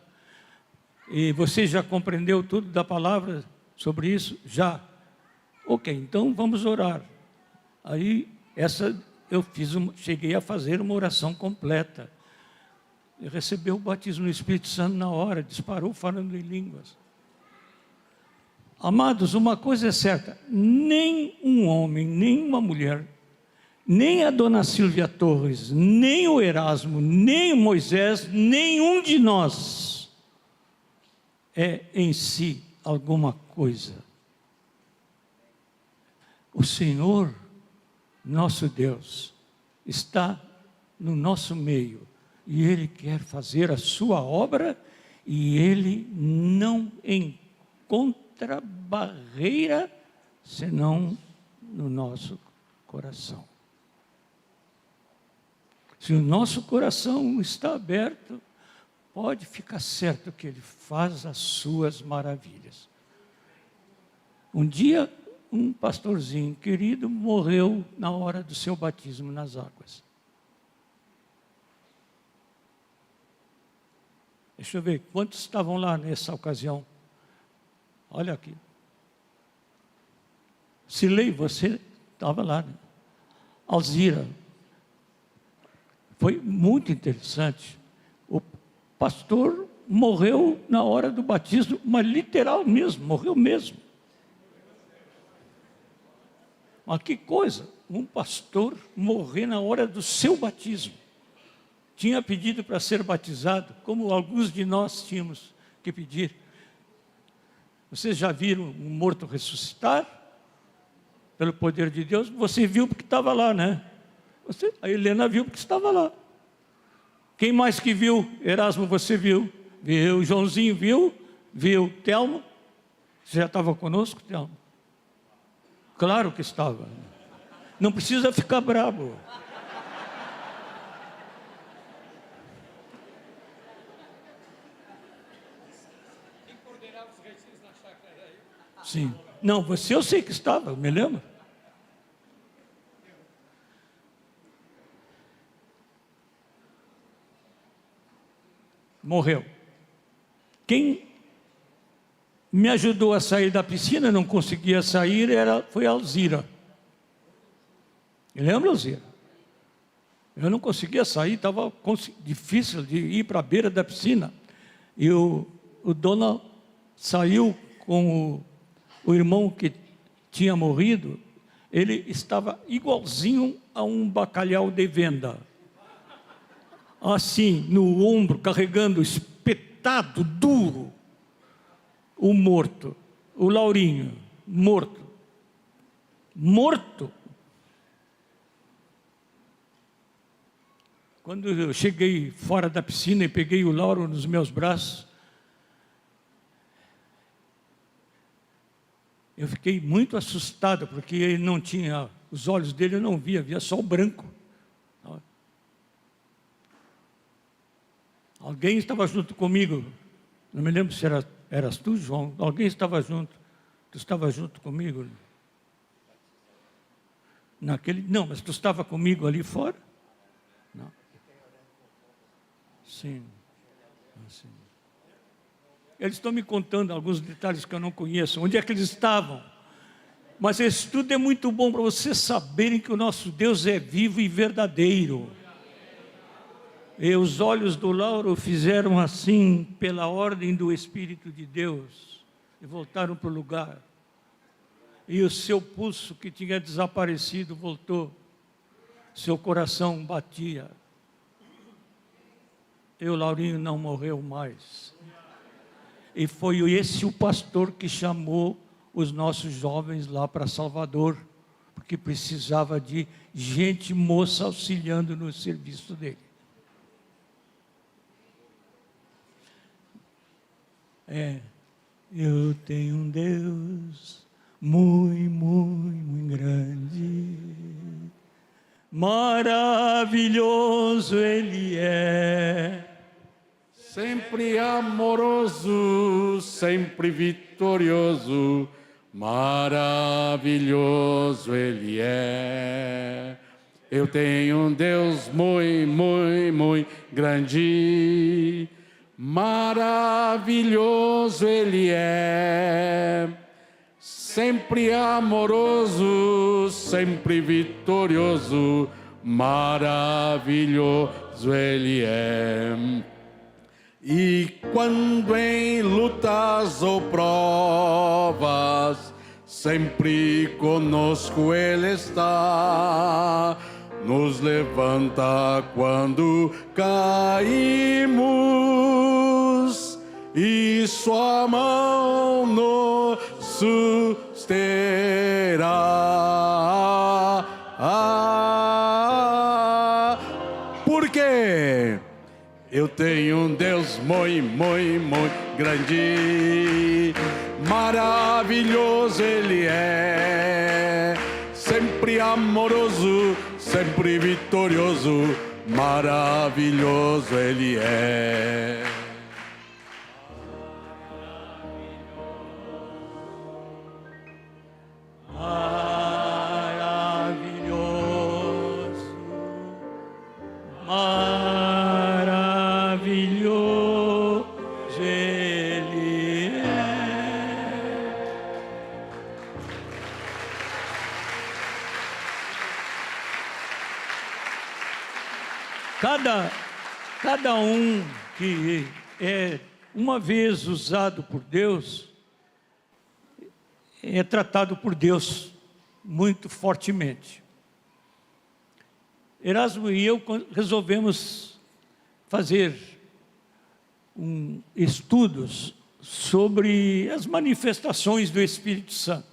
E você já compreendeu tudo da palavra sobre isso? Já. Ok, então vamos orar. Aí cheguei a fazer uma oração completa. E recebeu o batismo no Espírito Santo na hora, disparou falando em línguas. Amados, uma coisa é certa, nem um homem, nem uma mulher, nem a dona Silvia Torres, nem o Erasmo, nem o Moisés, nenhum de nós é em si alguma coisa. O Senhor, nosso Deus, está no nosso meio e Ele quer fazer a sua obra e Ele não encontra barreira senão no nosso coração. Se o nosso coração está aberto, pode ficar certo que Ele faz as suas maravilhas. Um dia, um pastorzinho querido morreu na hora do seu batismo nas águas. Deixa eu ver, quantos estavam lá nessa ocasião? Olha aqui. Silei, você estava lá, né? Alzira. Foi muito interessante. O pastor morreu na hora do batismo, mas literal mesmo, morreu mesmo. Mas que coisa, um pastor morrer na hora do seu batismo. Tinha pedido para ser batizado, como alguns de nós tínhamos que pedir. Vocês já viram um morto ressuscitar? Pelo poder de Deus? Você viu porque estava lá, né? A Helena viu porque estava lá. Quem mais que viu? Erasmo, você viu? Viu. Joãozinho viu? Viu. Telmo? Você já estava conosco, Telmo? Claro que estava. Não precisa ficar bravo. Sim. Não, você eu sei que estava, me lembro. Morreu. Quem me ajudou a sair da piscina, não conseguia sair, foi a Alzira. Me lembra, Alzira? Eu não conseguia sair, estava difícil de ir para a beira da piscina. E o dono saiu com o irmão que tinha morrido, ele estava igualzinho a um bacalhau de venda. Assim, no ombro, carregando, espetado, duro, o morto, o Laurinho, morto. Morto. Quando eu cheguei fora da piscina e peguei o Lauro nos meus braços, eu fiquei muito assustado, porque ele não tinha, os olhos dele eu não via só o branco. Alguém estava junto comigo, não me lembro se eras tu, João, alguém estava junto. Tu estava junto comigo? Não, mas tu estava comigo ali fora? Não. Sim. Assim. Eles estão me contando alguns detalhes que eu não conheço. Onde é que eles estavam? Mas isso tudo é muito bom para vocês saberem que o nosso Deus é vivo e verdadeiro. E os olhos do Lauro fizeram assim pela ordem do Espírito de Deus e voltaram para o lugar. E o seu pulso que tinha desaparecido voltou. Seu coração batia. E o Laurinho não morreu mais. E foi esse o pastor que chamou os nossos jovens lá para Salvador, porque precisava de gente moça auxiliando no serviço dele. Eu tenho um Deus muito grande, maravilhoso Ele é. Sempre amoroso, sempre vitorioso, maravilhoso Ele é. Eu tenho um Deus muito grande, maravilhoso Ele é. Sempre amoroso, sempre vitorioso, maravilhoso Ele é. E quando em lutas ou provas, sempre conosco Ele está, nos levanta quando caímos, e sua mão nos susterá. Por quê? Eu tenho um Deus muito grande, maravilhoso Ele é, sempre amoroso, sempre vitorioso, maravilhoso Ele é. Cada um que é uma vez usado por Deus, é tratado por Deus muito fortemente. Erasmo e eu resolvemos fazer estudos sobre as manifestações do Espírito Santo.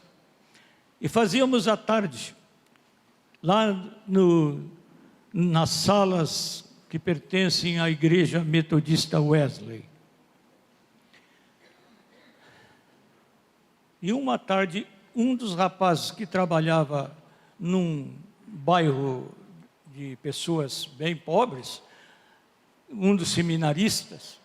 E fazíamos à tarde, lá nas salas que pertencem à Igreja Metodista Wesley. E uma tarde, um dos rapazes que trabalhava num bairro de pessoas bem pobres, um dos seminaristas,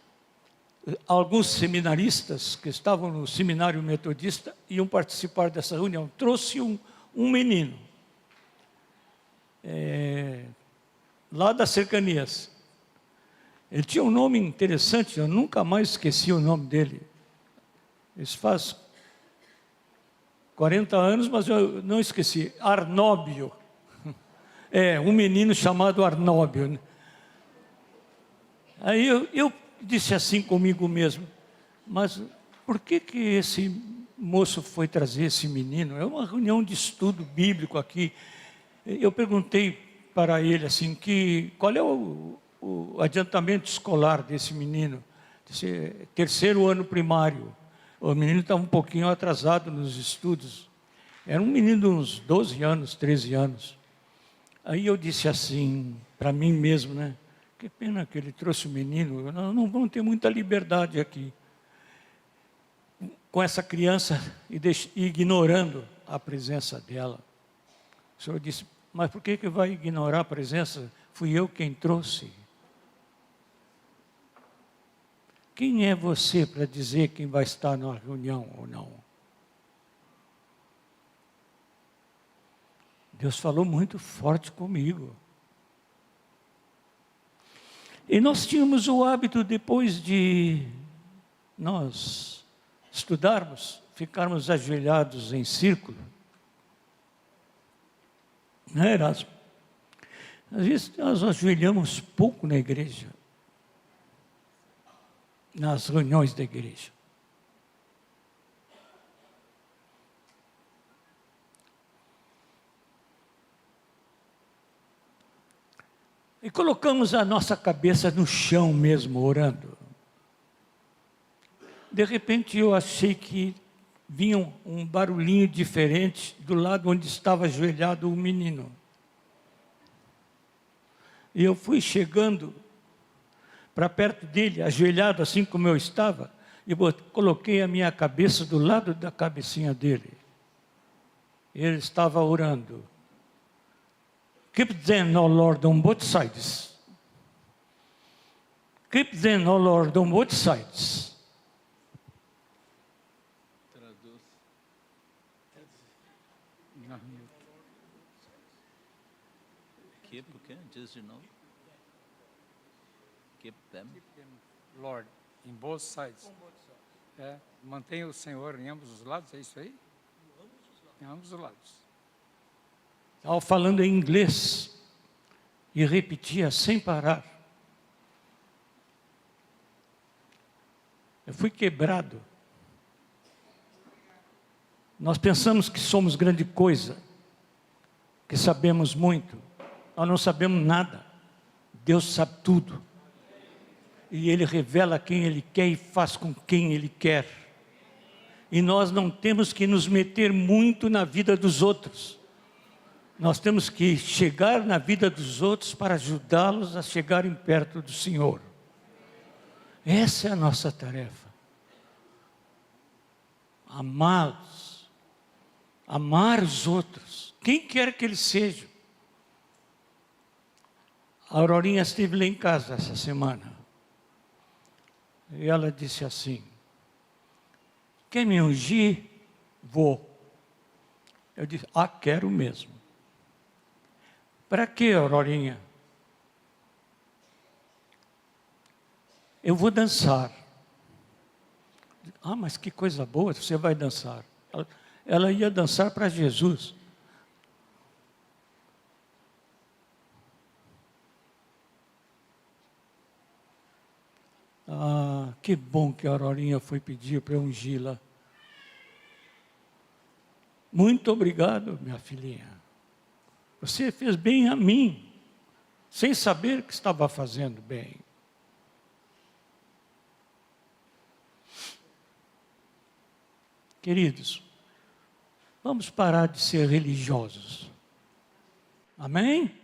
alguns seminaristas que estavam no seminário metodista iam participar dessa reunião, trouxe um menino, lá das cercanias. Ele tinha um nome interessante, eu nunca mais esqueci o nome dele. Isso faz 40 anos, mas eu não esqueci. Arnóbio. Um menino chamado Arnóbio. Aí eu disse assim comigo mesmo, mas por que esse moço foi trazer esse menino? É uma reunião de estudo bíblico aqui. Eu perguntei para ele assim, qual é o adiantamento escolar desse menino? Disse, terceiro ano primário. O menino estava um pouquinho atrasado nos estudos. Era um menino de uns 12 anos, 13 anos. Aí eu disse assim, para mim mesmo, né? Que pena que ele trouxe o menino, não vamos ter muita liberdade aqui. Com essa criança e ignorando a presença dela. O senhor disse, mas por que vai ignorar a presença? Fui eu quem trouxe. Quem é você para dizer quem vai estar na reunião ou não? Deus falou muito forte comigo. E nós tínhamos o hábito, depois de nós estudarmos, ficarmos ajoelhados em círculo. Não é, Erasmo? Às vezes nós ajoelhamos pouco na igreja, nas reuniões da igreja. E colocamos a nossa cabeça no chão mesmo, orando. De repente eu achei que vinha um barulhinho diferente do lado onde estava ajoelhado o menino. E eu fui chegando para perto dele, ajoelhado assim como eu estava, e coloquei a minha cabeça do lado da cabecinha dele. Ele estava orando. Keep them, O Lord, on both sides. Keep them, O Lord, on both sides. Keep o quê? Diz de novo. Keep them. Lord, em both sides. Mantenha o Senhor em ambos os lados, é isso aí? Em ambos os lados. Estava falando em inglês e repetia sem parar. Eu fui quebrado. Nós pensamos que somos grande coisa, que sabemos muito. Nós não sabemos nada. Deus sabe tudo. E Ele revela quem Ele quer e faz com quem Ele quer. E nós não temos que nos meter muito na vida dos outros. Nós temos que chegar na vida dos outros para ajudá-los a chegarem perto do Senhor. Essa é a nossa tarefa. Amá-los. Amar os outros. Quem quer que eles sejam. A Aurorinha esteve lá em casa essa semana. E ela disse assim: quer me ungir? Vou. Eu disse: quero mesmo. Para quê, Aurorinha? Eu vou dançar. Mas que coisa boa, você vai dançar. Ela ia dançar para Jesus. Que bom que a Aurorinha foi pedir para eu ungí-la. Muito obrigado, minha filhinha. Você fez bem a mim, sem saber que estava fazendo bem. Queridos, vamos parar de ser religiosos. Amém?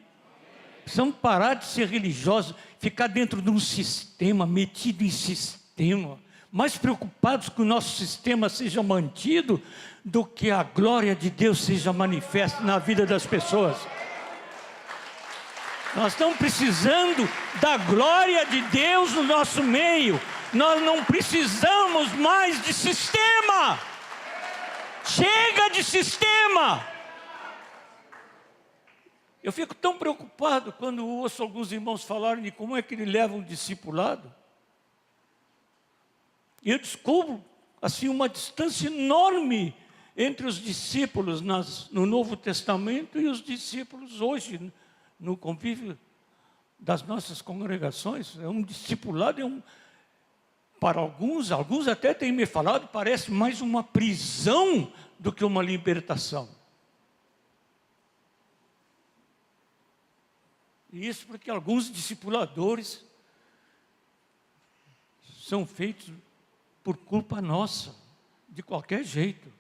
Precisamos parar de ser religiosos, ficar dentro de um sistema, metido em sistema, mais preocupados que o nosso sistema seja mantido do que a glória de Deus seja manifesta na vida das pessoas. Nós estamos precisando da glória de Deus no nosso meio. Nós não precisamos mais de sistema. Chega de sistema. Eu fico tão preocupado quando ouço alguns irmãos falarem de como é que eles levam um discipulado. E eu descubro assim uma distância enorme entre os discípulos no Novo Testamento e os discípulos hoje, no convívio das nossas congregações. É um discipulado, para alguns até têm me falado, parece mais uma prisão do que uma libertação. E isso porque alguns discipuladores são feitos por culpa nossa, de qualquer jeito.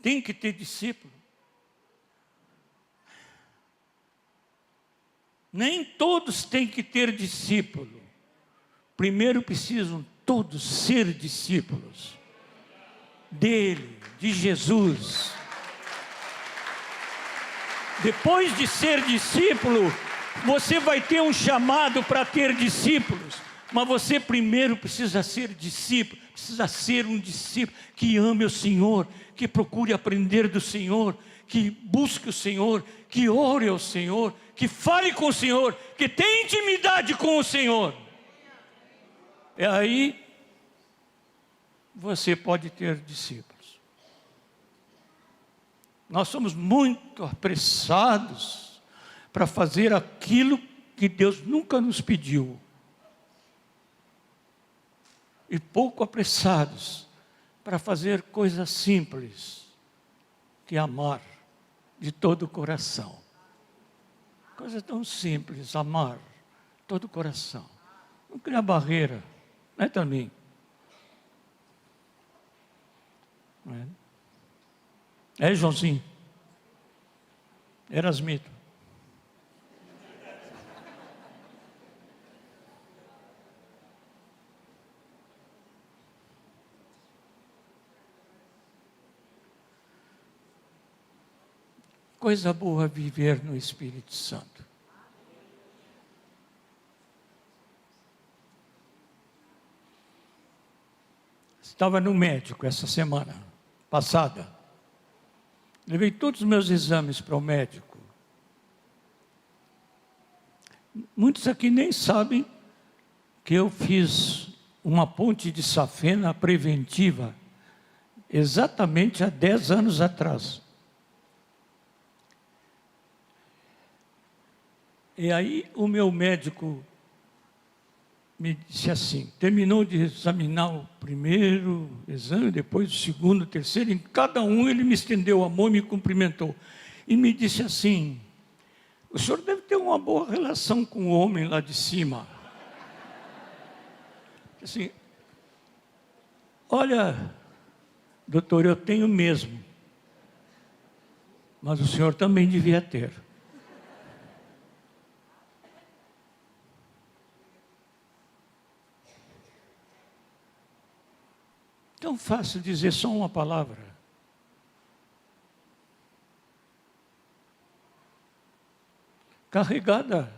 Tem que ter discípulo. Nem todos têm que ter discípulo. Primeiro precisam todos ser discípulos dele, de Jesus. Depois de ser discípulo, você vai ter um chamado para ter discípulos. Mas você primeiro precisa ser discípulo, precisa ser um discípulo que ame o Senhor, que procure aprender do Senhor, que busque o Senhor, que ore ao Senhor, que fale com o Senhor, que tenha intimidade com o Senhor. E aí você pode ter discípulos. Nós somos muito apressados para fazer aquilo que Deus nunca nos pediu. E pouco apressados para fazer coisas simples, que é amar de todo o coração. Coisa tão simples, amar todo o coração. Não criar barreira, né, também. É, Joãozinho? Erasmito. Coisa boa viver no Espírito Santo. Estava no médico essa semana passada. Levei todos os meus exames para o médico. Muitos aqui nem sabem que eu fiz uma ponte de safena preventiva exatamente há 10 anos atrás. E aí o meu médico me disse assim, terminou de examinar o primeiro exame, depois o segundo, o terceiro, em cada um ele me estendeu a mão e me cumprimentou. E me disse assim, o senhor deve ter uma boa relação com o homem lá de cima. Assim, olha, doutor, eu tenho mesmo, mas o senhor também devia ter. Tão fácil dizer só uma palavra. Carregada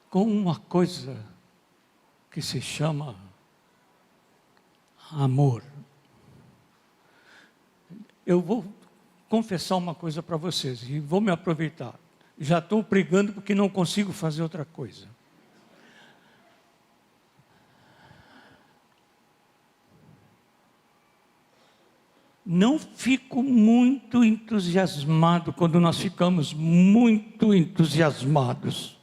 com uma coisa que se chama amor. Eu vou confessar uma coisa para vocês e vou me aproveitar. Já estou pregando porque não consigo fazer outra coisa. Não fico muito entusiasmado quando nós ficamos muito entusiasmados.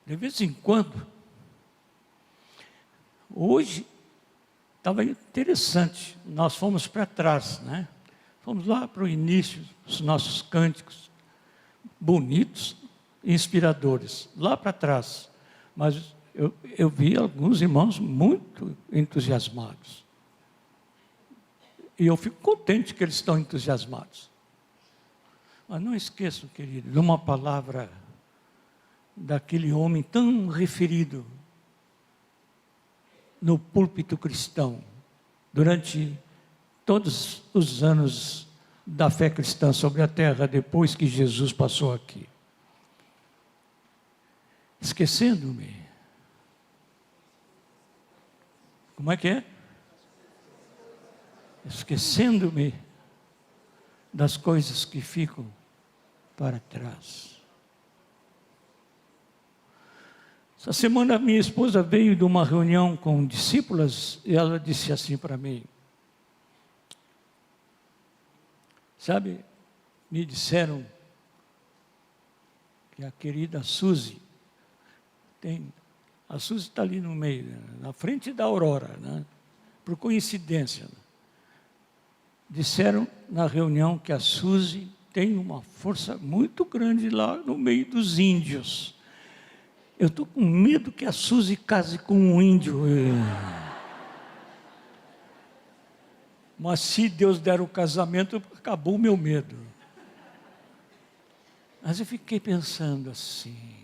De vez em quando. Hoje estava interessante. Nós fomos para trás, né? Fomos lá para o início dos nossos cânticos, bonitos e inspiradores, lá para trás. Mas eu vi alguns irmãos muito entusiasmados. E eu fico contente que eles estão entusiasmados. Mas não esqueçam, querido, de uma palavra daquele homem tão referido no púlpito cristão, durante todos os anos da fé cristã sobre a terra, depois que Jesus passou aqui. Esquecendo-me. Como é que é? Esquecendo-me das coisas que ficam para trás. Essa semana minha esposa veio de uma reunião com discípulas e ela disse assim para mim, sabe, me disseram que a querida Suzy a Suzy está ali no meio, na frente da Aurora, né? Por coincidência. Disseram na reunião que a Suzy tem uma força muito grande lá no meio dos índios. Eu estou com medo que a Suzy case com um índio. Mas se Deus der o casamento, acabou o meu medo. Mas eu fiquei pensando assim,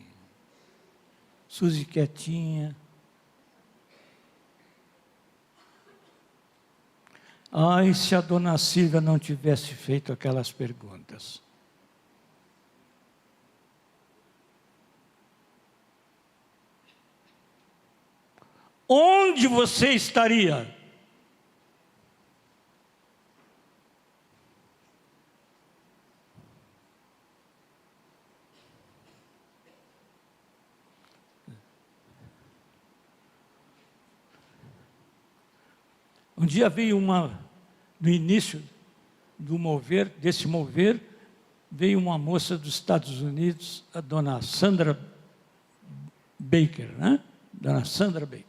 Suzy quietinha. Ai, se a dona Silvia não tivesse feito aquelas perguntas. Onde você estaria? Um dia veio no início desse mover, veio uma moça dos Estados Unidos, a dona Sandra Baker, né? Dona Sandra Baker.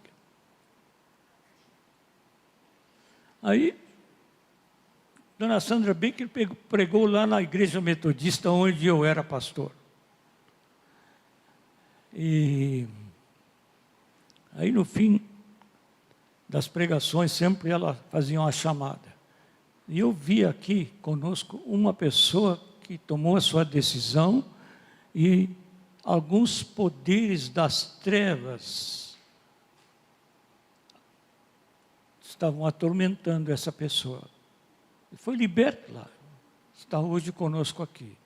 Aí, dona Sandra Baker pregou lá na igreja metodista, onde eu era pastor. E aí, no fim das pregações, sempre ela fazia uma chamada. E eu vi aqui conosco uma pessoa que tomou a sua decisão e alguns poderes das trevas estavam atormentando essa pessoa. E foi liberto lá. Está hoje conosco aqui.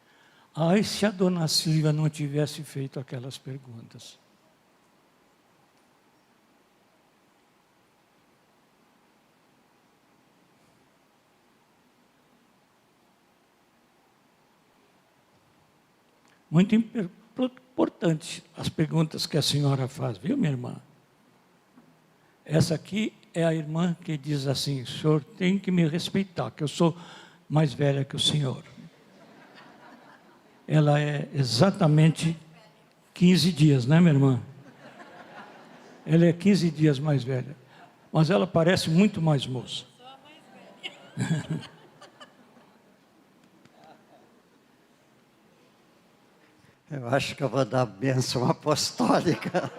Ai, se a dona Silvia não tivesse feito aquelas perguntas. Muito importante as perguntas que a senhora faz, viu, minha irmã? Essa aqui é a irmã que diz assim: o senhor tem que me respeitar, que eu sou mais velha que o senhor. Ela é exatamente 15 dias, né, minha irmã? Ela é 15 dias mais velha, mas ela parece muito mais moça. Sou a mais velha. Eu acho que eu vou dar a bênção apostólica.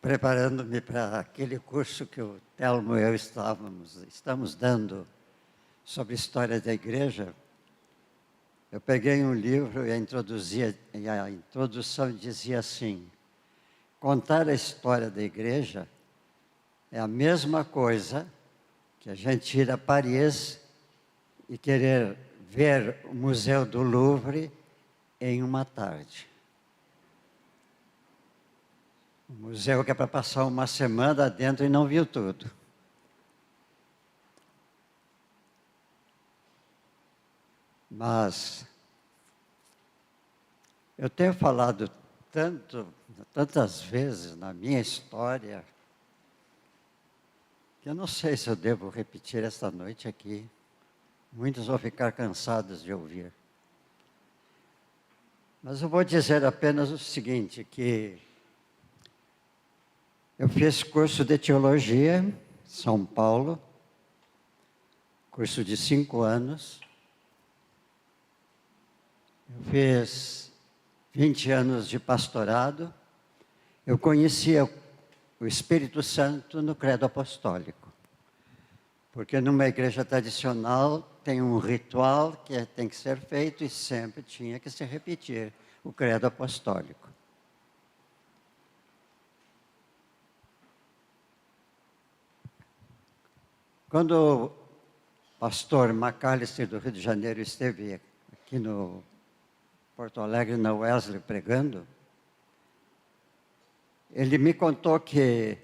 Preparando-me para aquele curso que o Telmo e eu estamos dando sobre história da igreja, eu peguei um livro e a introdução dizia assim: contar a história da igreja é a mesma coisa que a gente ir a Paris e querer ver o Museu do Louvre em uma tarde. O museu que é para passar uma semana dentro e não viu tudo. Mas eu tenho falado tantas vezes na minha história, que eu não sei se eu devo repetir esta noite aqui. Muitos vão ficar cansados de ouvir. Mas eu vou dizer apenas o seguinte, que eu fiz curso de teologia em São Paulo, curso de 5 anos. Eu fiz 20 anos de pastorado. Eu conhecia o Espírito Santo no credo apostólico. Porque numa igreja tradicional tem um ritual que tem que ser feito e sempre tinha que se repetir o credo apostólico. Quando o pastor McAllister do Rio de Janeiro esteve aqui no Porto Alegre, na Wesley, pregando, ele me contou que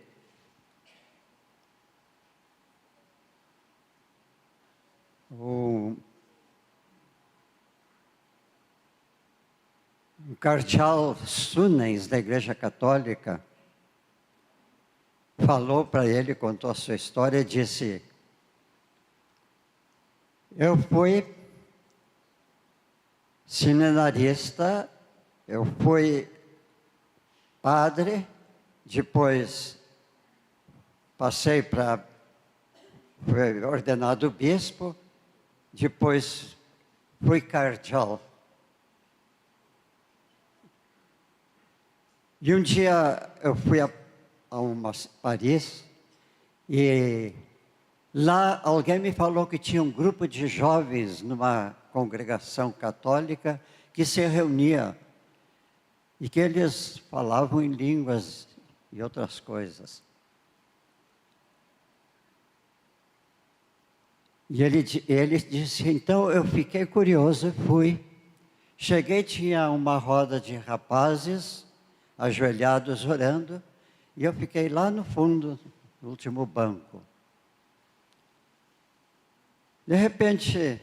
um cardeal Sunens da Igreja Católica falou para ele, contou a sua história e disse: eu fui seminarista, eu fui padre, depois fui ordenado bispo, depois fui cardeal. E um dia eu fui a Paris e lá alguém me falou que tinha um grupo de jovens numa congregação católica que se reunia e que eles falavam em línguas e outras coisas. E ele disse, então eu fiquei curioso, fui. Cheguei, tinha uma roda de rapazes ajoelhados orando, e eu fiquei lá no fundo, no último banco. De repente,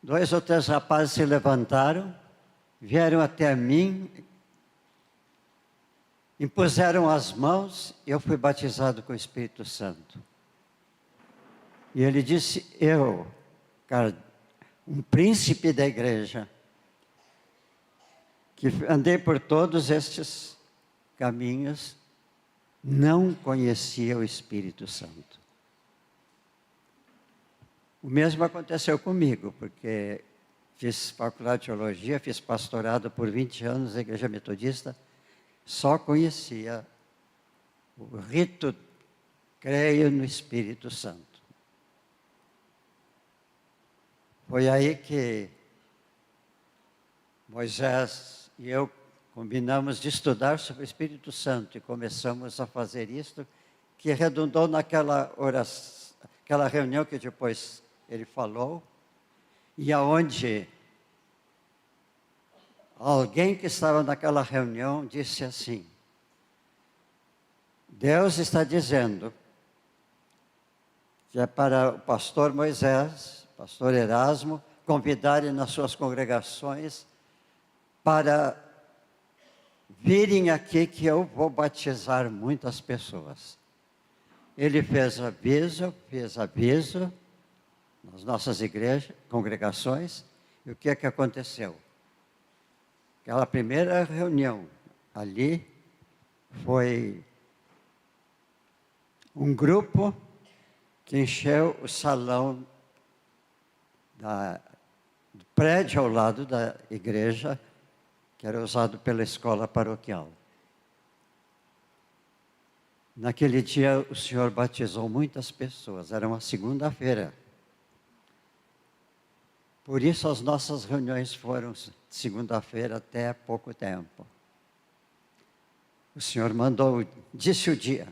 2 ou 3 rapazes se levantaram, vieram até mim, impuseram as mãos e eu fui batizado com o Espírito Santo. E ele disse, cara, um príncipe da igreja, que andei por todos estes caminhos, não conhecia o Espírito Santo. O mesmo aconteceu comigo, porque fiz faculdade de teologia, fiz pastorado por 20 anos na Igreja Metodista, só conhecia o rito, creio no Espírito Santo. Foi aí que Moisés e eu combinamos de estudar sobre o Espírito Santo e começamos a fazer isto, que redundou naquela oração, aquela reunião que depois ele falou, e aonde alguém que estava naquela reunião disse assim, Deus está dizendo que é para o pastor Moisés, pastor Erasmo, convidarem nas suas congregações para virem aqui que eu vou batizar muitas pessoas. Ele fez aviso nas nossas igrejas, congregações, e o que é que aconteceu? Aquela primeira reunião ali foi um grupo que encheu o salão do prédio ao lado da igreja, que era usado pela escola paroquial. Naquele dia, o Senhor batizou muitas pessoas, era uma segunda-feira. Por isso, as nossas reuniões foram segunda-feira até há pouco tempo. O Senhor disse o dia.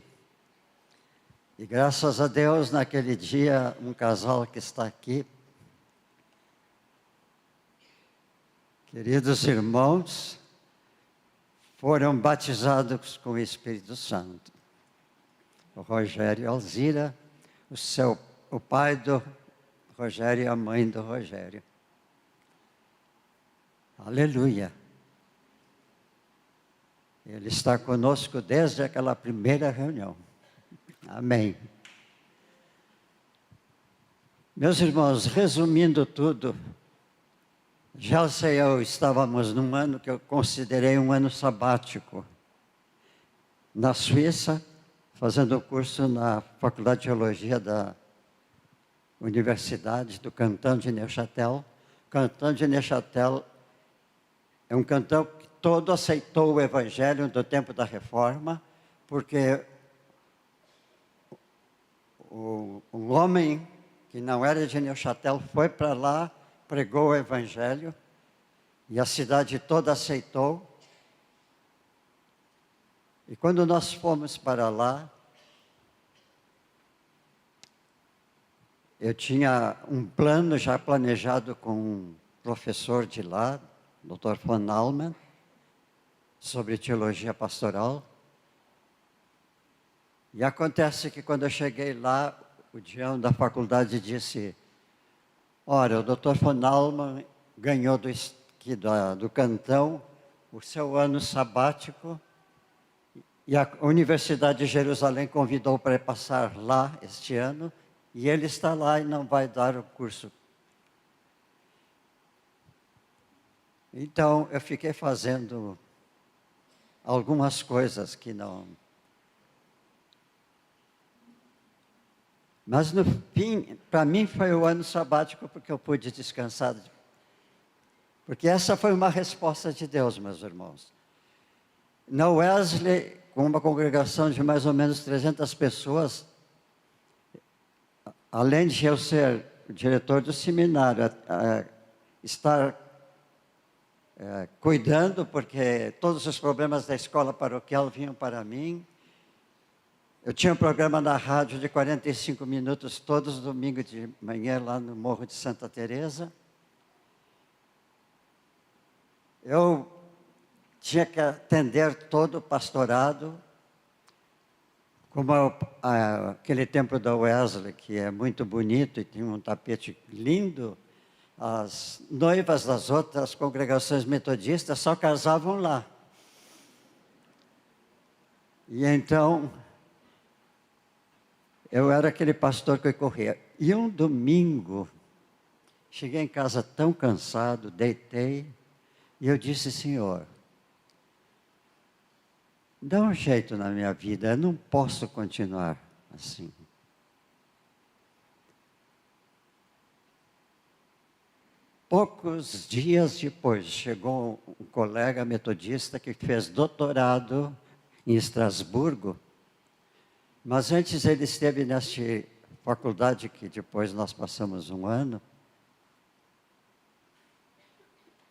E graças a Deus, naquele dia, um casal que está aqui, queridos irmãos, foram batizados com o Espírito Santo. O Rogério e a Alzira, o pai do Rogério e a mãe do Rogério. Aleluia. Ele está conosco desde aquela primeira reunião. Amém. Meus irmãos, resumindo tudo, Gelson e eu estávamos num ano que eu considerei um ano sabático, na Suíça, fazendo um curso na Faculdade de Teologia da Universidade do Cantão de Neuchâtel. O Cantão de Neuchâtel é um cantão que todo aceitou o Evangelho do tempo da Reforma, porque um homem que não era de Neuchâtel foi para lá, pregou o Evangelho, e a cidade toda aceitou. E quando nós fomos para lá, eu tinha um plano já planejado com um professor de lá, Dr. von Allmann, sobre teologia pastoral. E acontece que quando eu cheguei lá, o dião da faculdade disse, olha, o Dr. von Allmann ganhou do Cantão o seu ano sabático, e a Universidade de Jerusalém convidou para passar lá este ano, e ele está lá e não vai dar o curso. Então, eu fiquei fazendo algumas coisas que não... Mas, no fim, para mim foi o ano sabático, porque eu pude descansar. Porque essa foi uma resposta de Deus, meus irmãos. Na Wesley, com uma congregação de mais ou menos 300 pessoas, além de eu ser o diretor do seminário, estar cuidando, porque todos os problemas da escola paroquial vinham para mim. Eu tinha um programa na rádio de 45 minutos, todos os domingos de manhã, lá no Morro de Santa Teresa. Eu tinha que atender todo o pastorado, como aquele templo da Wesley, que é muito bonito e tem um tapete lindo. as noivas das outras congregações metodistas só casavam lá. E então, eu era aquele pastor que corria. E um domingo, cheguei em casa tão cansado, deitei, e eu disse: Senhor, dá um jeito na minha vida, eu não posso continuar assim. Poucos dias depois, chegou um colega metodista que fez doutorado em Estrasburgo, mas antes ele esteve nesta faculdade que depois nós passamos um ano.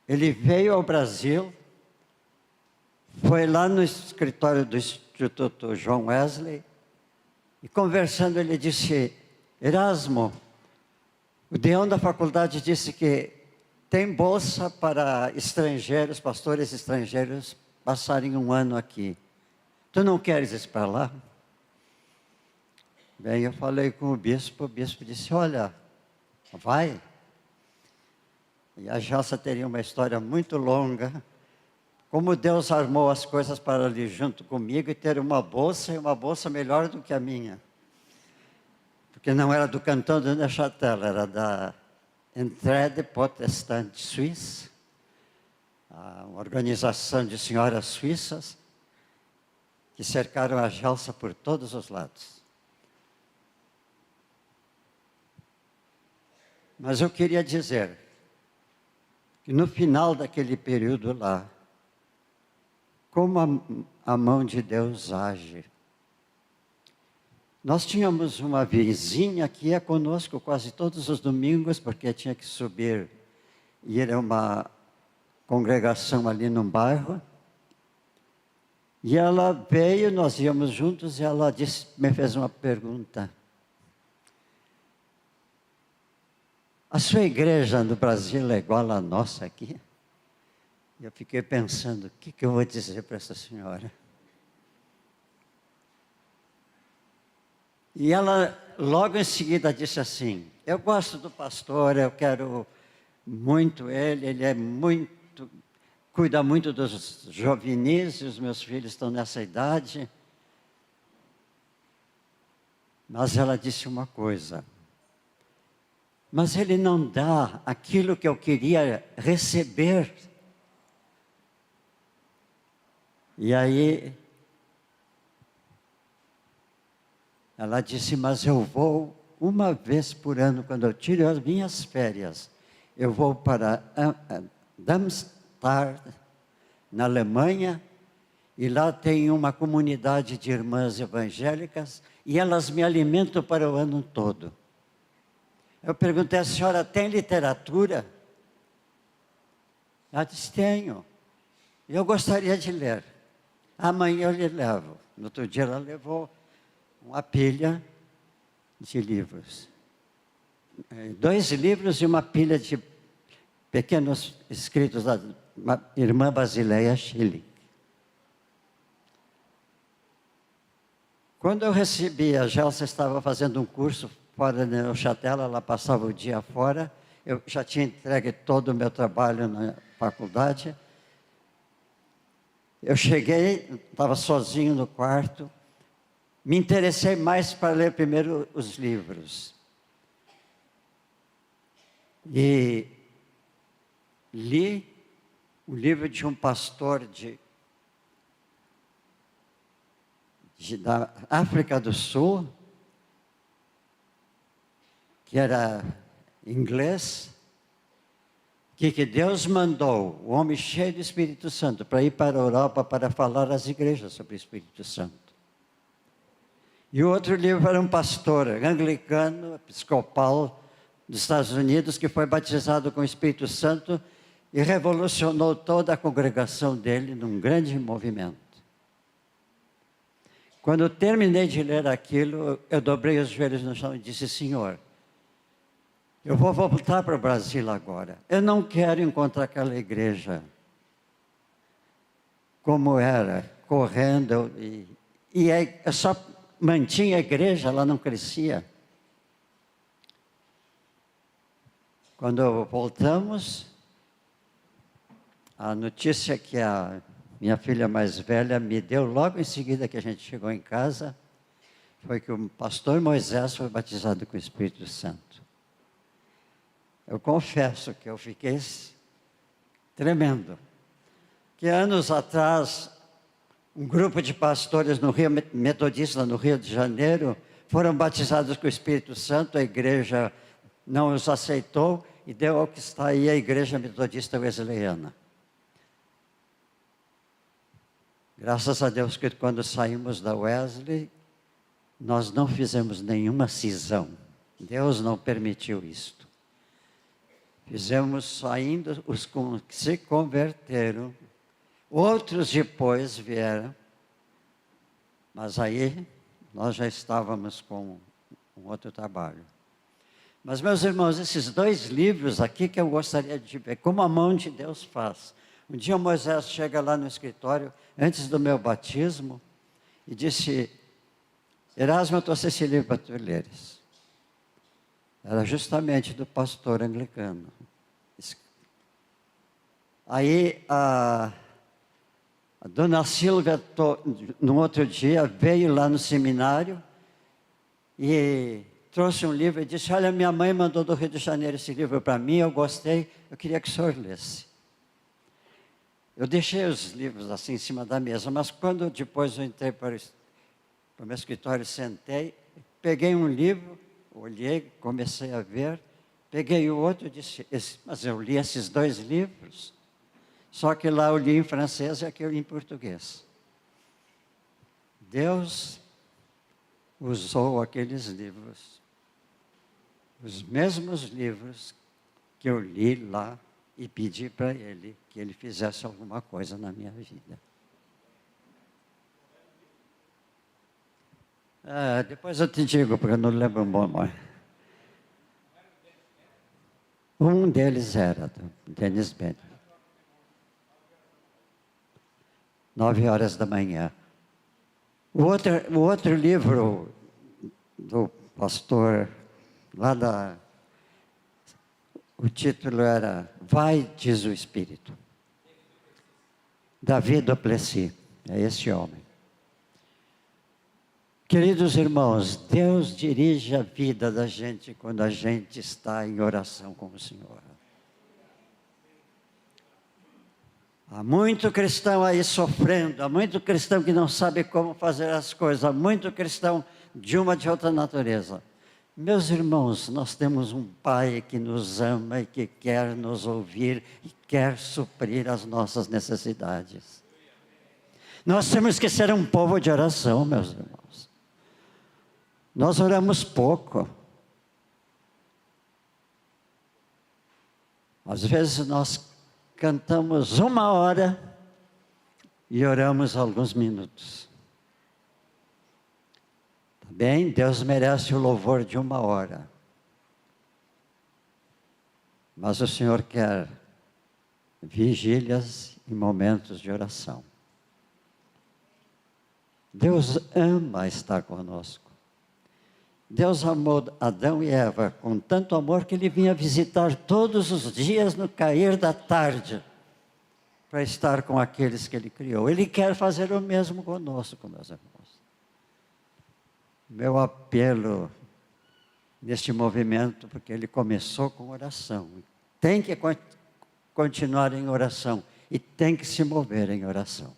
Ele veio ao Brasil, foi lá no escritório do Instituto John Wesley, e conversando ele disse: Erasmo, o deão da faculdade disse que tem bolsa para estrangeiros, pastores estrangeiros, passarem um ano aqui. Tu não queres ir para lá? Bem, eu falei com o bispo disse: olha, vai. E a Jalsa teria uma história muito longa, como Deus armou as coisas para ali junto comigo e ter uma bolsa, e uma bolsa melhor do que a minha. Porque não era do Canton de Neuchâtel, era da Entraide Protestante Suisse, uma organização de senhoras suíças que cercaram a Jalsa por todos os lados. Mas eu queria dizer que no final daquele período lá, como a mão de Deus age. Nós tínhamos uma vizinha que ia conosco quase todos os domingos, porque tinha que subir e ir a uma congregação ali num bairro. E ela veio, nós íamos juntos, e ela me fez uma pergunta: a sua igreja no Brasil é igual à nossa aqui? E eu fiquei pensando: o que eu vou dizer para essa senhora? E ela logo em seguida disse assim: eu gosto do pastor, eu quero muito ele é muito, cuida muito dos juvenis, e os meus filhos estão nessa idade. Mas ela disse uma coisa: mas ele não dá aquilo que eu queria receber. E aí, ela disse: mas eu vou uma vez por ano, quando eu tiro as minhas férias, eu vou para Darmstadt, na Alemanha, e lá tem uma comunidade de irmãs evangélicas, e elas me alimentam para o ano todo. Eu perguntei: a senhora tem literatura? Ela disse: tenho. Eu gostaria de ler. Amanhã eu lhe levo. No outro dia ela levou uma pilha de livros. 2 livros e uma pilha de pequenos escritos da irmã Basileia Schilling. Quando eu recebi, a Gelsa estava fazendo um curso fora de Neuchâtel, ela passava o dia fora. Eu já tinha entregue todo o meu trabalho na faculdade. Eu cheguei, estava sozinho no quarto, me interessei mais para ler primeiro os livros. E li o livro de um pastor da África do Sul, que era inglês, que Deus mandou o homem cheio do Espírito Santo para ir para a Europa para falar às igrejas sobre o Espírito Santo. E o outro livro era um pastor anglicano, episcopal dos Estados Unidos, que foi batizado com o Espírito Santo e revolucionou toda a congregação dele num grande movimento. Quando eu terminei de ler aquilo, eu dobrei os joelhos no chão e disse: Senhor, eu vou voltar para o Brasil agora. Eu não quero encontrar aquela igreja como era, correndo. Eu só mantinha a igreja, ela não crescia. Quando voltamos, a notícia que a minha filha mais velha me deu logo em seguida que a gente chegou em casa foi que o pastor Moisés foi batizado com o Espírito Santo. Eu confesso que eu fiquei tremendo. Que anos atrás, um grupo de pastores no Rio Metodista, no Rio de Janeiro, foram batizados com o Espírito Santo, a igreja não os aceitou e deu ao que está aí a Igreja Metodista Wesleyana. Graças a Deus que quando saímos da Wesley, nós não fizemos nenhuma cisão. Deus não permitiu isto. Fizemos saindo os que se converteram. Outros depois vieram. Mas aí nós já estávamos com um outro trabalho. Mas, meus irmãos, esses 2 livros aqui que eu gostaria de ver, como a mão de Deus faz. Um dia Moisés chega lá no escritório, antes do meu batismo, e disse, Erasmo, eu trouxe esse livro para tu leres. Era justamente do pastor anglicano. Aí a dona Silvia, no outro dia, veio lá no seminário e trouxe um livro e disse, olha, minha mãe mandou do Rio de Janeiro esse livro para mim, eu gostei, eu queria que o senhor lesse. Eu deixei os livros assim em cima da mesa, mas quando depois eu entrei para o meu escritório, sentei, peguei um livro, olhei, comecei a ver, peguei o outro e disse, mas eu li esses 2 livros, só que lá eu li em francês e aqui eu li em português. Deus usou aqueles livros, os mesmos livros que eu li lá e pedi para ele que ele fizesse alguma coisa na minha vida. Depois eu te digo, porque eu não lembro o nome. Um deles era do Denis Bennett. 9 horas da manhã. O outro livro do pastor, o título era Vai, diz o Espírito. Davi Duplessis, é esse homem. Queridos irmãos, Deus dirige a vida da gente quando a gente está em oração com o Senhor. Há muito cristão aí sofrendo, há muito cristão que não sabe como fazer as coisas, há muito cristão de outra natureza. Meus irmãos, nós temos um Pai que nos ama e que quer nos ouvir e quer suprir as nossas necessidades. Nós temos que ser um povo de oração, meus irmãos. Nós oramos pouco. Às vezes nós cantamos 1 hora e oramos alguns minutos. Tá bem? Deus merece o louvor de 1 hora. Mas o Senhor quer vigílias e momentos de oração. Deus ama estar conosco. Deus amou Adão e Eva com tanto amor que Ele vinha visitar todos os dias no cair da tarde para estar com aqueles que Ele criou. Ele quer fazer o mesmo conosco, meus irmãos. Meu apelo neste movimento, porque ele começou com oração, tem que continuar em oração e tem que se mover em oração.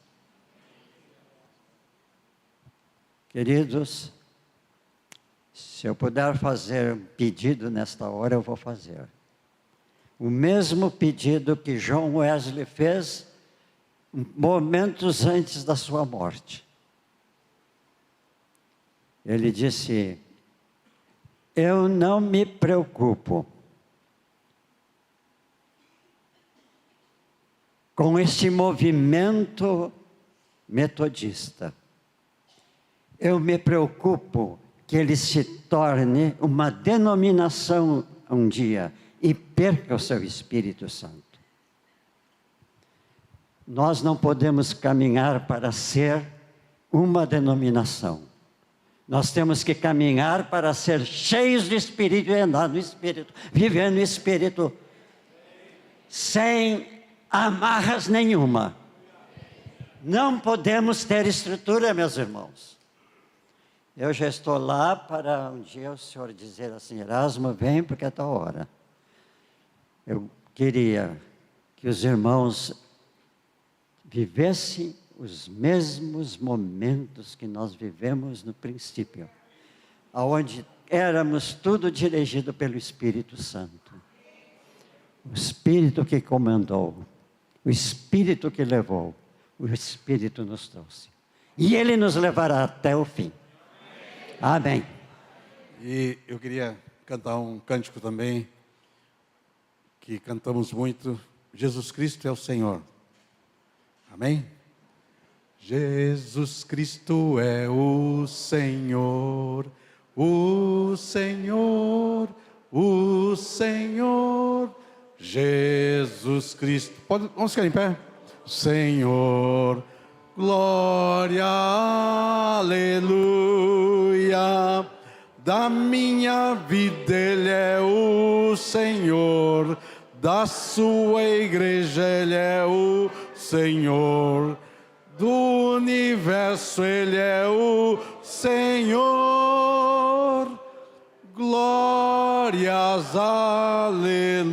Queridos, se eu puder fazer um pedido nesta hora, eu vou fazer. O mesmo pedido que John Wesley fez momentos antes da sua morte. Ele disse, eu não me preocupo com esse movimento metodista. Eu me preocupo que ele se torne uma denominação um dia e perca o seu Espírito Santo. Nós não podemos caminhar para ser uma denominação. Nós temos que caminhar para ser cheios de Espírito e andar no Espírito, viver no Espírito, sem amarras nenhuma. Não podemos ter estrutura, meus irmãos. Eu já estou lá para um dia o senhor dizer assim: Erasmo, vem porque é tal hora. Eu queria que os irmãos vivessem os mesmos momentos que nós vivemos no princípio, onde éramos tudo dirigido pelo Espírito Santo. O Espírito que comandou, o Espírito que levou, o Espírito nos trouxe. E Ele nos levará até o fim. Amém. E eu queria cantar um cântico também, que cantamos muito: Jesus Cristo é o Senhor. Amém? Jesus Cristo é o Senhor, o Senhor, o Senhor. Jesus Cristo. Vamos ficar em pé? Senhor, glória, aleluia. Da minha vida Ele é o Senhor, da sua igreja Ele é o Senhor, do universo Ele é o Senhor. Glórias, aleluia.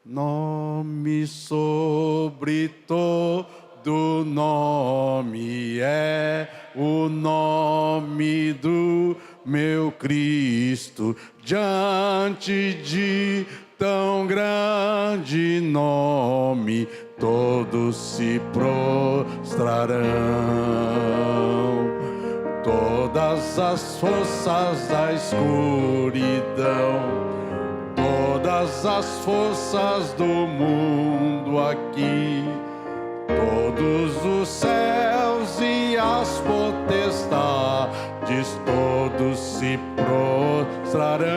Nome sobre todo nome é o nome do meu Cristo. Diante de tão grande nome, todos se prostrarão. Todas as forças da escuridão, todas as forças do mundo aqui, todos os céus e as potestades, todos se prostrarão.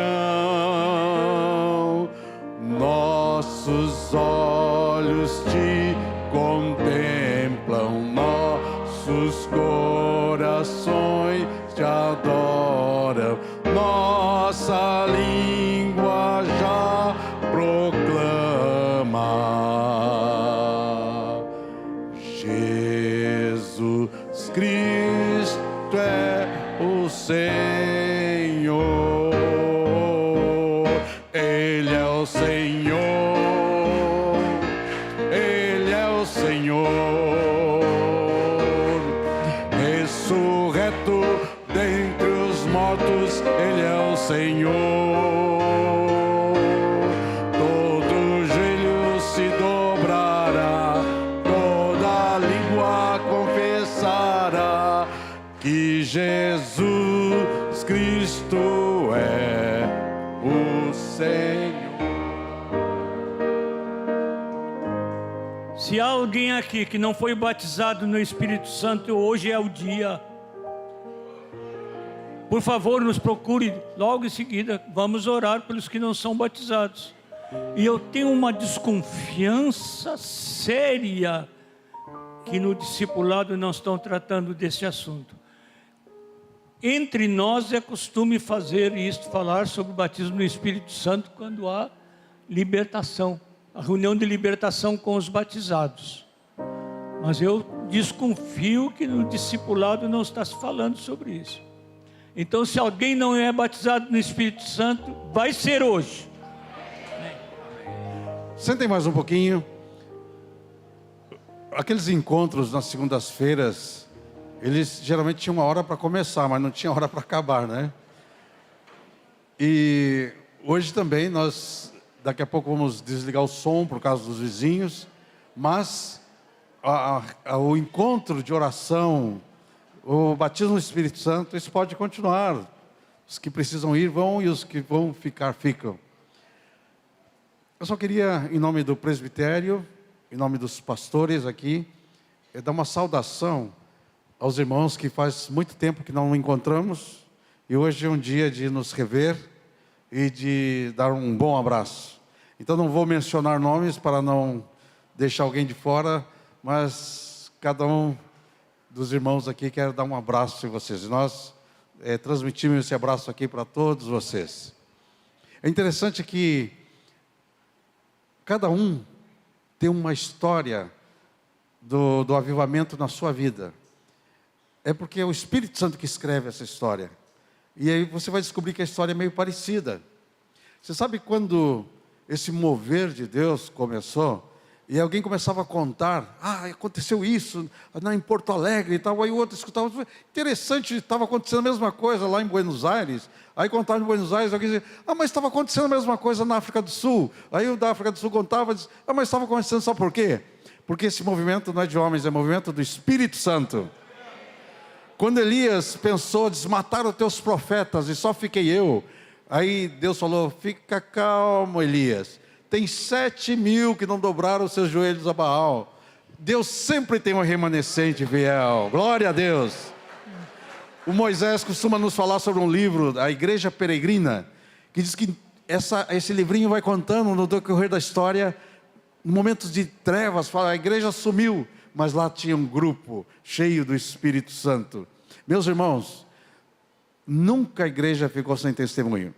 Nossos olhos te contemplam, nossos corações te adoram, nossa língua já proclama: Jesus Cristo é o Senhor. Ele é o Senhor, Ele é o Senhor, ressurreto dentre os mortos, Ele é o Senhor. Todo joelho se dobrará, toda língua confessará que Jesus Cristo é o Senhor. Se há alguém aqui que não foi batizado no Espírito Santo, hoje é o dia. Por favor, nos procure logo em seguida. Vamos orar pelos que não são batizados. E eu tenho uma desconfiança séria que no discipulado não estão tratando desse assunto. Entre nós é costume fazer isto, falar sobre o batismo no Espírito Santo quando há libertação, a reunião de libertação com os batizados. Mas eu desconfio que no discipulado não está se falando sobre isso. Então, se alguém não é batizado no Espírito Santo, vai ser hoje. Sentem mais um pouquinho. Aqueles encontros nas segundas-feiras, eles geralmente tinham uma hora para começar, mas não tinha hora para acabar, né? E hoje também nós, daqui a pouco vamos desligar o som por causa dos vizinhos, mas o encontro de oração, o batismo no Espírito Santo, isso pode continuar. Os que precisam ir vão e os que vão ficar, ficam. Eu só queria, em nome do presbitério, em nome dos pastores aqui, dar uma saudação aos irmãos que faz muito tempo que não encontramos, e hoje é um dia de nos rever e de dar um bom abraço. Então não vou mencionar nomes para não deixar alguém de fora, mas cada um dos irmãos aqui, quero dar um abraço em vocês. Nós transmitimos esse abraço aqui para todos vocês. É interessante que cada um tem uma história do avivamento na sua vida. É porque é o Espírito Santo que escreve essa história. E aí você vai descobrir que a história é meio parecida. Você sabe quando esse mover de Deus começou, e alguém começava a contar, aconteceu isso em Porto Alegre e tal, aí o outro escutava, interessante, estava acontecendo a mesma coisa lá em Buenos Aires, aí contava em Buenos Aires, alguém dizia, mas estava acontecendo a mesma coisa na África do Sul, aí o da África do Sul contava, dizia, mas estava acontecendo, sabe por quê? Porque esse movimento não é de homens, é movimento do Espírito Santo. Quando Elias pensou, desmataram os teus profetas e só fiquei eu, aí Deus falou, fica calmo, Elias, tem 7.000 que não dobraram os seus joelhos a Baal. Deus sempre tem um remanescente fiel, glória a Deus. O Moisés costuma nos falar sobre um livro, a Igreja Peregrina, que diz que esse livrinho vai contando no decorrer da história, em momentos de trevas, fala, a igreja sumiu, mas lá tinha um grupo cheio do Espírito Santo. Meus irmãos, nunca a igreja ficou sem testemunho.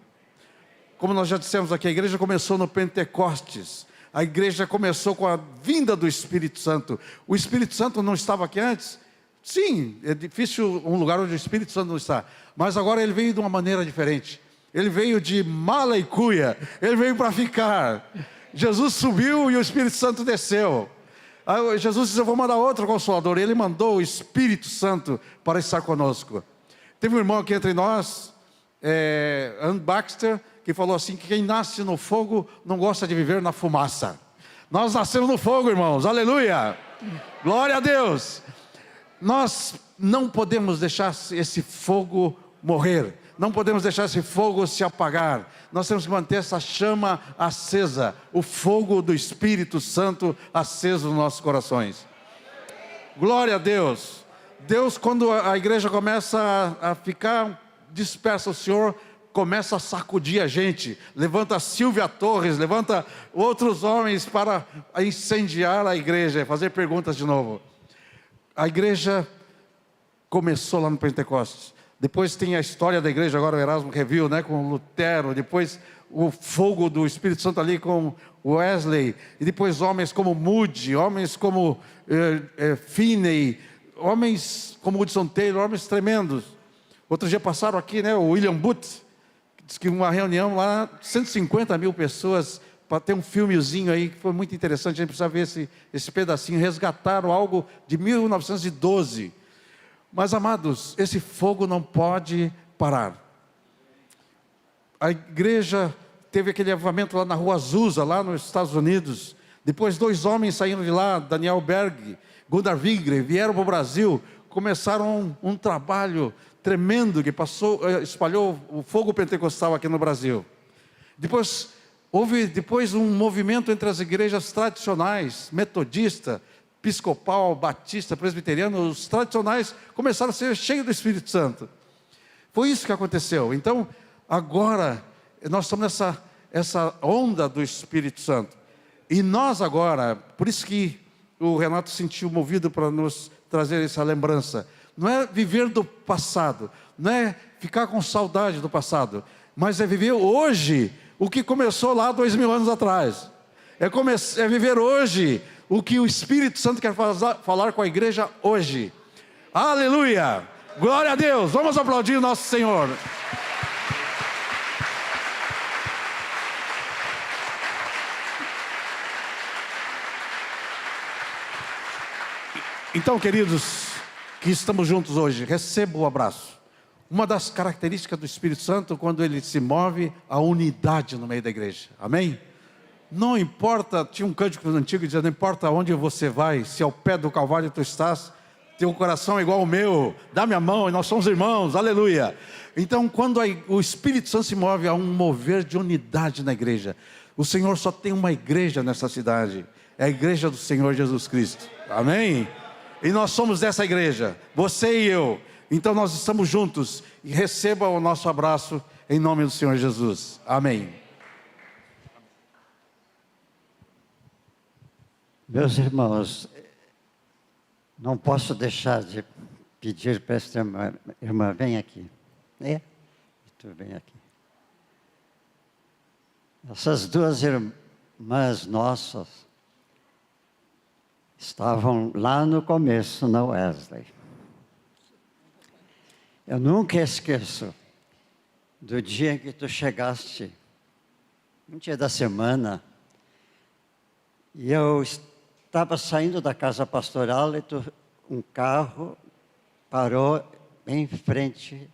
Como nós já dissemos aqui, a igreja começou no Pentecostes. A igreja começou com a vinda do Espírito Santo. O Espírito Santo não estava aqui antes? Sim, é difícil um lugar onde o Espírito Santo não está. Mas agora ele veio de uma maneira diferente. Ele veio de mala e cuia. Ele veio para ficar. Jesus subiu e o Espírito Santo desceu. Aí Jesus disse, eu vou mandar outro Consolador. Ele mandou o Espírito Santo para estar conosco. Teve um irmão aqui entre nós, Ann Baxter, que falou assim, que quem nasce no fogo não gosta de viver na fumaça. Nós nascemos no fogo, irmãos, aleluia, glória a Deus. Nós não podemos deixar esse fogo morrer, não podemos deixar esse fogo se apagar. Nós temos que manter essa chama acesa, o fogo do Espírito Santo aceso nos nossos corações. Glória a Deus. Deus, quando a igreja começa a ficar dispersa, o Senhor começa a sacudir a gente, levanta Silvia Torres, levanta outros homens para incendiar a igreja, fazer perguntas de novo. A igreja começou lá no Pentecostes, depois tem a história da igreja, agora o Erasmo reviu, né, com Lutero, depois o fogo do Espírito Santo ali com Wesley, e depois homens como Moody, homens como Finney, homens como Hudson Taylor, homens tremendos. Outro dia passaram aqui, né, o William Booth, diz que uma reunião lá, 150.000 pessoas, para ter um filmezinho aí, que foi muito interessante, a gente precisa ver esse pedacinho, resgataram algo de 1912. Mas, amados, esse fogo não pode parar. A igreja teve aquele avivamento lá na Rua Azusa, lá nos Estados Unidos, depois 2 homens saíram de lá, Daniel Berg, Gunnar Wigre, vieram para o Brasil, começaram um trabalho tremendo que espalhou o fogo pentecostal aqui no Brasil. Houve um movimento entre as igrejas tradicionais, metodista, episcopal, batista, presbiteriano, os tradicionais começaram a ser cheios do Espírito Santo. Foi isso que aconteceu. Então, agora, nós estamos nessa onda do Espírito Santo. E nós agora, por isso que o Renato sentiu movido para nos trazer essa lembrança. Não é viver do passado, não é ficar com saudade do passado, mas é viver hoje o que começou lá 2000 anos atrás. É viver hoje o que o Espírito Santo quer falar com a igreja hoje. Aleluia! Glória a Deus! Vamos aplaudir o nosso Senhor. Então, queridos, que estamos juntos hoje, receba o abraço. Uma das características do Espírito Santo, quando ele se move, a unidade no meio da igreja. Amém? Não importa, tinha um cântico antigo que dizia, não importa onde você vai, se ao pé do Calvário tu estás, teu coração é igual ao meu, dá minha mão e nós somos irmãos, aleluia. Então, quando o Espírito Santo se move, há um mover de unidade na igreja. O Senhor só tem uma igreja nessa cidade, é a igreja do Senhor Jesus Cristo. Amém? E nós somos dessa igreja, você e eu. Então nós estamos juntos. E receba o nosso abraço em nome do Senhor Jesus. Amém. Meus irmãos, Não posso deixar de pedir para esta irmã, vem aqui. Tu vem aqui. Essas duas irmãs nossas estavam lá no começo, na Wesley. Eu nunca esqueço do dia em que tu chegaste, um dia da semana, e eu estava saindo da casa pastoral e um carro parou bem em frente.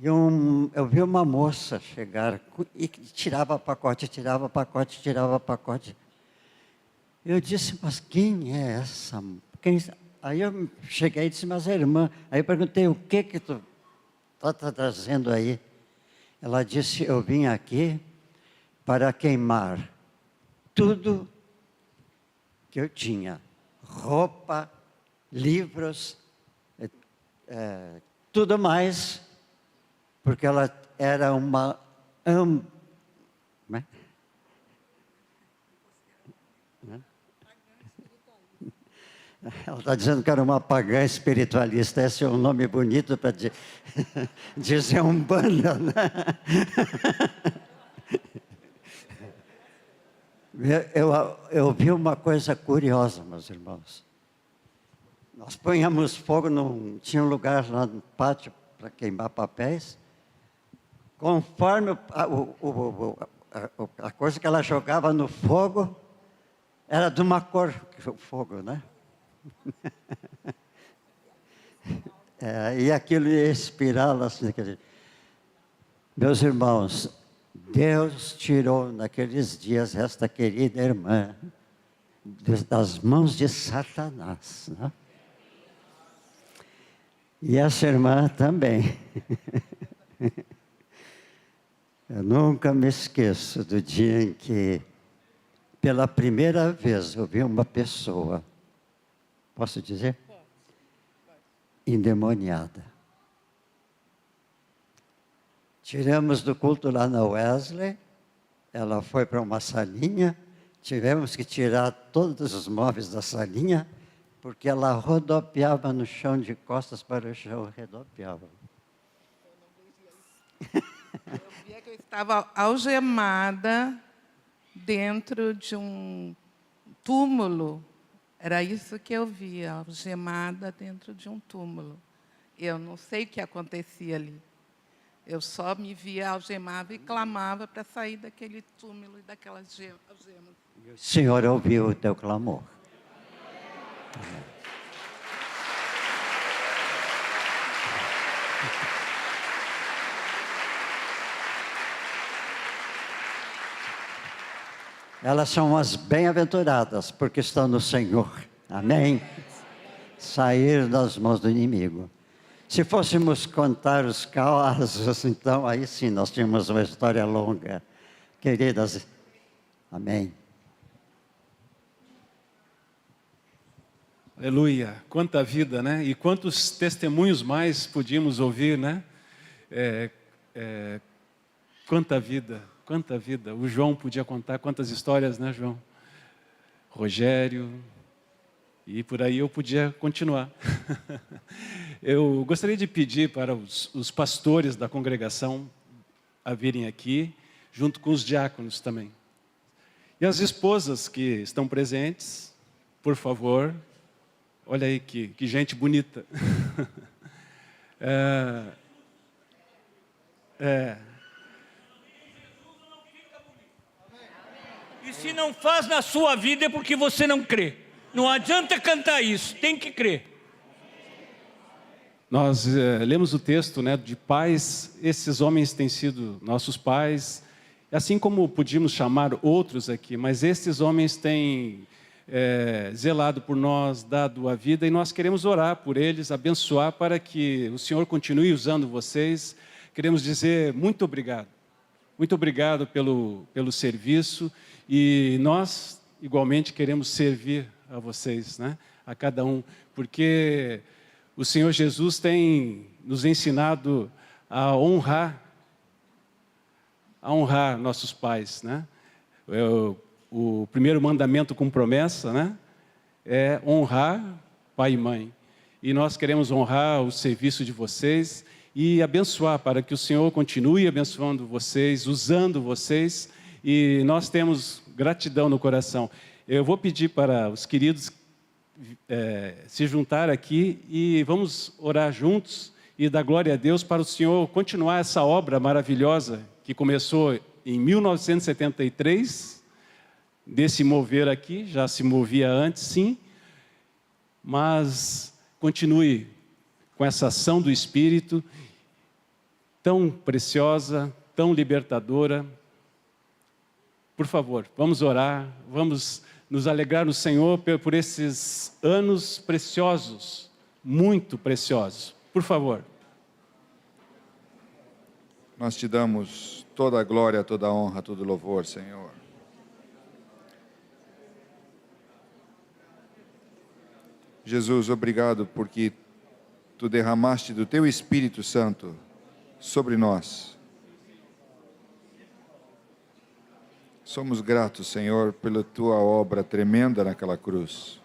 E eu vi uma moça chegar e tirava pacote, tirava pacote, tirava pacote. Eu disse, mas quem é essa? Aí eu cheguei e disse, mas é irmã. Aí eu perguntei, o que tu está trazendo aí? Ela disse, eu vim aqui para queimar tudo que eu tinha. Roupa, livros, tudo mais, porque ela era uma... Ela está dizendo que era uma pagã espiritualista. Esse é um nome bonito para dizer umbanda, né? Eu vi uma coisa curiosa, meus irmãos. Nós punhamos fogo, tinha um lugar lá no pátio para queimar papéis. Conforme a coisa que ela jogava no fogo, era de uma cor, o fogo, né? E aquilo ia espirá-la assim. Meus irmãos, Deus tirou naqueles dias esta querida irmã das mãos de Satanás, né? E essa irmã também. Eu nunca me esqueço do dia em que, pela primeira vez, eu vi uma pessoa, posso dizer? Endemoniada. Tiramos do culto lá na Wesley, ela foi para uma salinha, tivemos que tirar todos os móveis da salinha, porque ela rodopiava no chão, de costas para o chão, rodopiava. Eu via que eu estava algemada dentro de um túmulo. Era isso que eu via, algemada dentro de um túmulo. Eu não sei o que acontecia ali. Eu só me via algemada e clamava para sair daquele túmulo e daquelas algemas. O Senhor ouviu o teu clamor. Elas são as bem-aventuradas, porque estão no Senhor. Amém? Sair das mãos do inimigo. Se fôssemos contar os casos, então aí sim nós tínhamos uma história longa. Queridas, amém. Aleluia, quanta vida, né? E quantos testemunhos mais podíamos ouvir, né? Quanta vida, quanta vida. O João podia contar quantas histórias, né, João? Rogério, e por aí eu podia continuar. Eu gostaria de pedir para os pastores da congregação a virem aqui, junto com os diáconos também. E as esposas que estão presentes, por favor. Olha aí que gente bonita. E se não faz na sua vida é porque você não crê. Não adianta cantar isso, tem que crer. Nós lemos o texto, né, de pais. Esses homens têm sido nossos pais, assim como podíamos chamar outros aqui, mas esses homens têm zelado por nós, dado a vida, e nós queremos orar por eles, abençoar para que o Senhor continue usando vocês. Queremos dizer muito obrigado pelo serviço, e nós igualmente queremos servir a vocês, né? A cada um, porque o Senhor Jesus tem nos ensinado a honrar nossos pais, né? O primeiro mandamento com promessa, né? é honrar pai e mãe. E nós queremos honrar o serviço de vocês e abençoar, para que o Senhor continue abençoando vocês, usando vocês, e nós temos gratidão no coração. Eu vou pedir para os queridos se juntar aqui e vamos orar juntos e dar glória a Deus para o Senhor continuar essa obra maravilhosa que começou em 1973, desse mover aqui, já se movia antes, sim, mas continue com essa ação do Espírito tão preciosa, tão libertadora. Por favor, vamos orar, vamos nos alegrar no Senhor por esses anos preciosos, muito preciosos. Por favor. Nós te damos toda a glória, toda a honra, todo o louvor, Senhor. Jesus, obrigado porque Tu derramaste do Teu Espírito Santo sobre nós. Somos gratos, Senhor, pela Tua obra tremenda naquela cruz.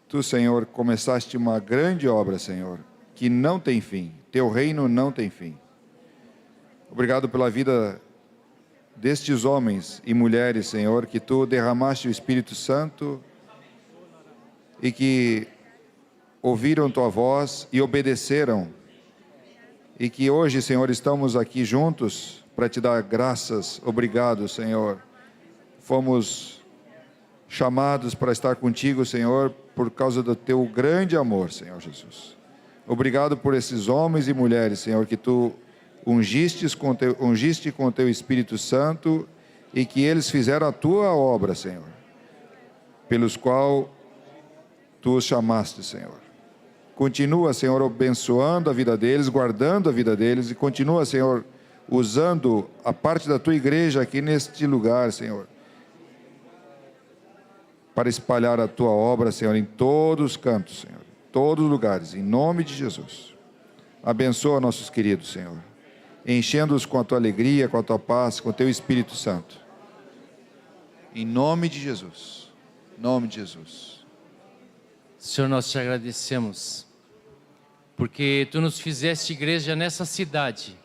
Tu, Senhor, começaste uma grande obra, Senhor, que não tem fim. Teu reino não tem fim. Obrigado pela vida destes homens e mulheres, Senhor, que Tu derramaste o Espírito Santo e que ouviram Tua voz e obedeceram. E que hoje, Senhor, estamos aqui juntos para Te dar graças. Obrigado, Senhor. Fomos chamados para estar contigo, Senhor, por causa do Teu grande amor, Senhor Jesus. Obrigado por esses homens e mulheres, Senhor, que Tu ungiste com o Teu Espírito Santo e que eles fizeram a Tua obra, Senhor, pelos qual Tu os chamaste, Senhor. Continua, Senhor, abençoando a vida deles, guardando a vida deles e continua, Senhor, usando a parte da Tua igreja aqui neste lugar, Senhor, para espalhar a Tua obra, Senhor, em todos os cantos, Senhor, em todos os lugares, em nome de Jesus. Abençoa nossos queridos, Senhor, enchendo-os com a Tua alegria, com a Tua paz, com o Teu Espírito Santo. Em nome de Jesus. Em nome de Jesus. Senhor, nós te agradecemos, porque Tu nos fizeste igreja nessa cidade,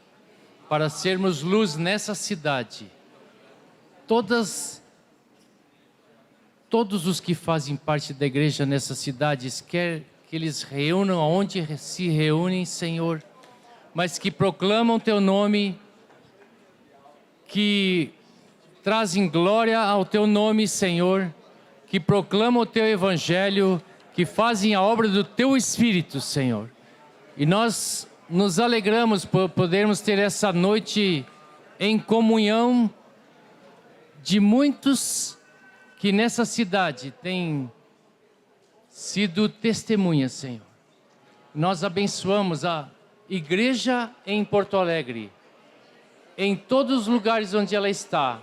para sermos luz nessa cidade. Todos os que fazem parte da igreja nessa cidade, quer que eles reúnam aonde se reúnem, Senhor, mas que proclamam Teu nome, que trazem glória ao Teu nome, Senhor, que proclamam o Teu evangelho, que fazem a obra do Teu Espírito, Senhor. E nós nos alegramos por podermos ter essa noite em comunhão de muitos que nessa cidade têm sido testemunhas, Senhor. Nós abençoamos a igreja em Porto Alegre, em todos os lugares onde ela está,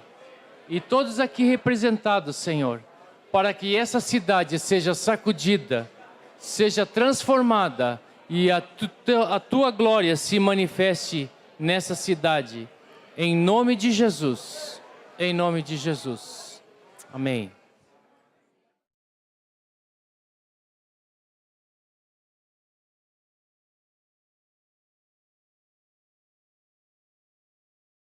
e todos aqui representados, Senhor, para que essa cidade seja sacudida, seja transformada e a Tua glória se manifeste nessa cidade. Em nome de Jesus. Em nome de Jesus. Amém.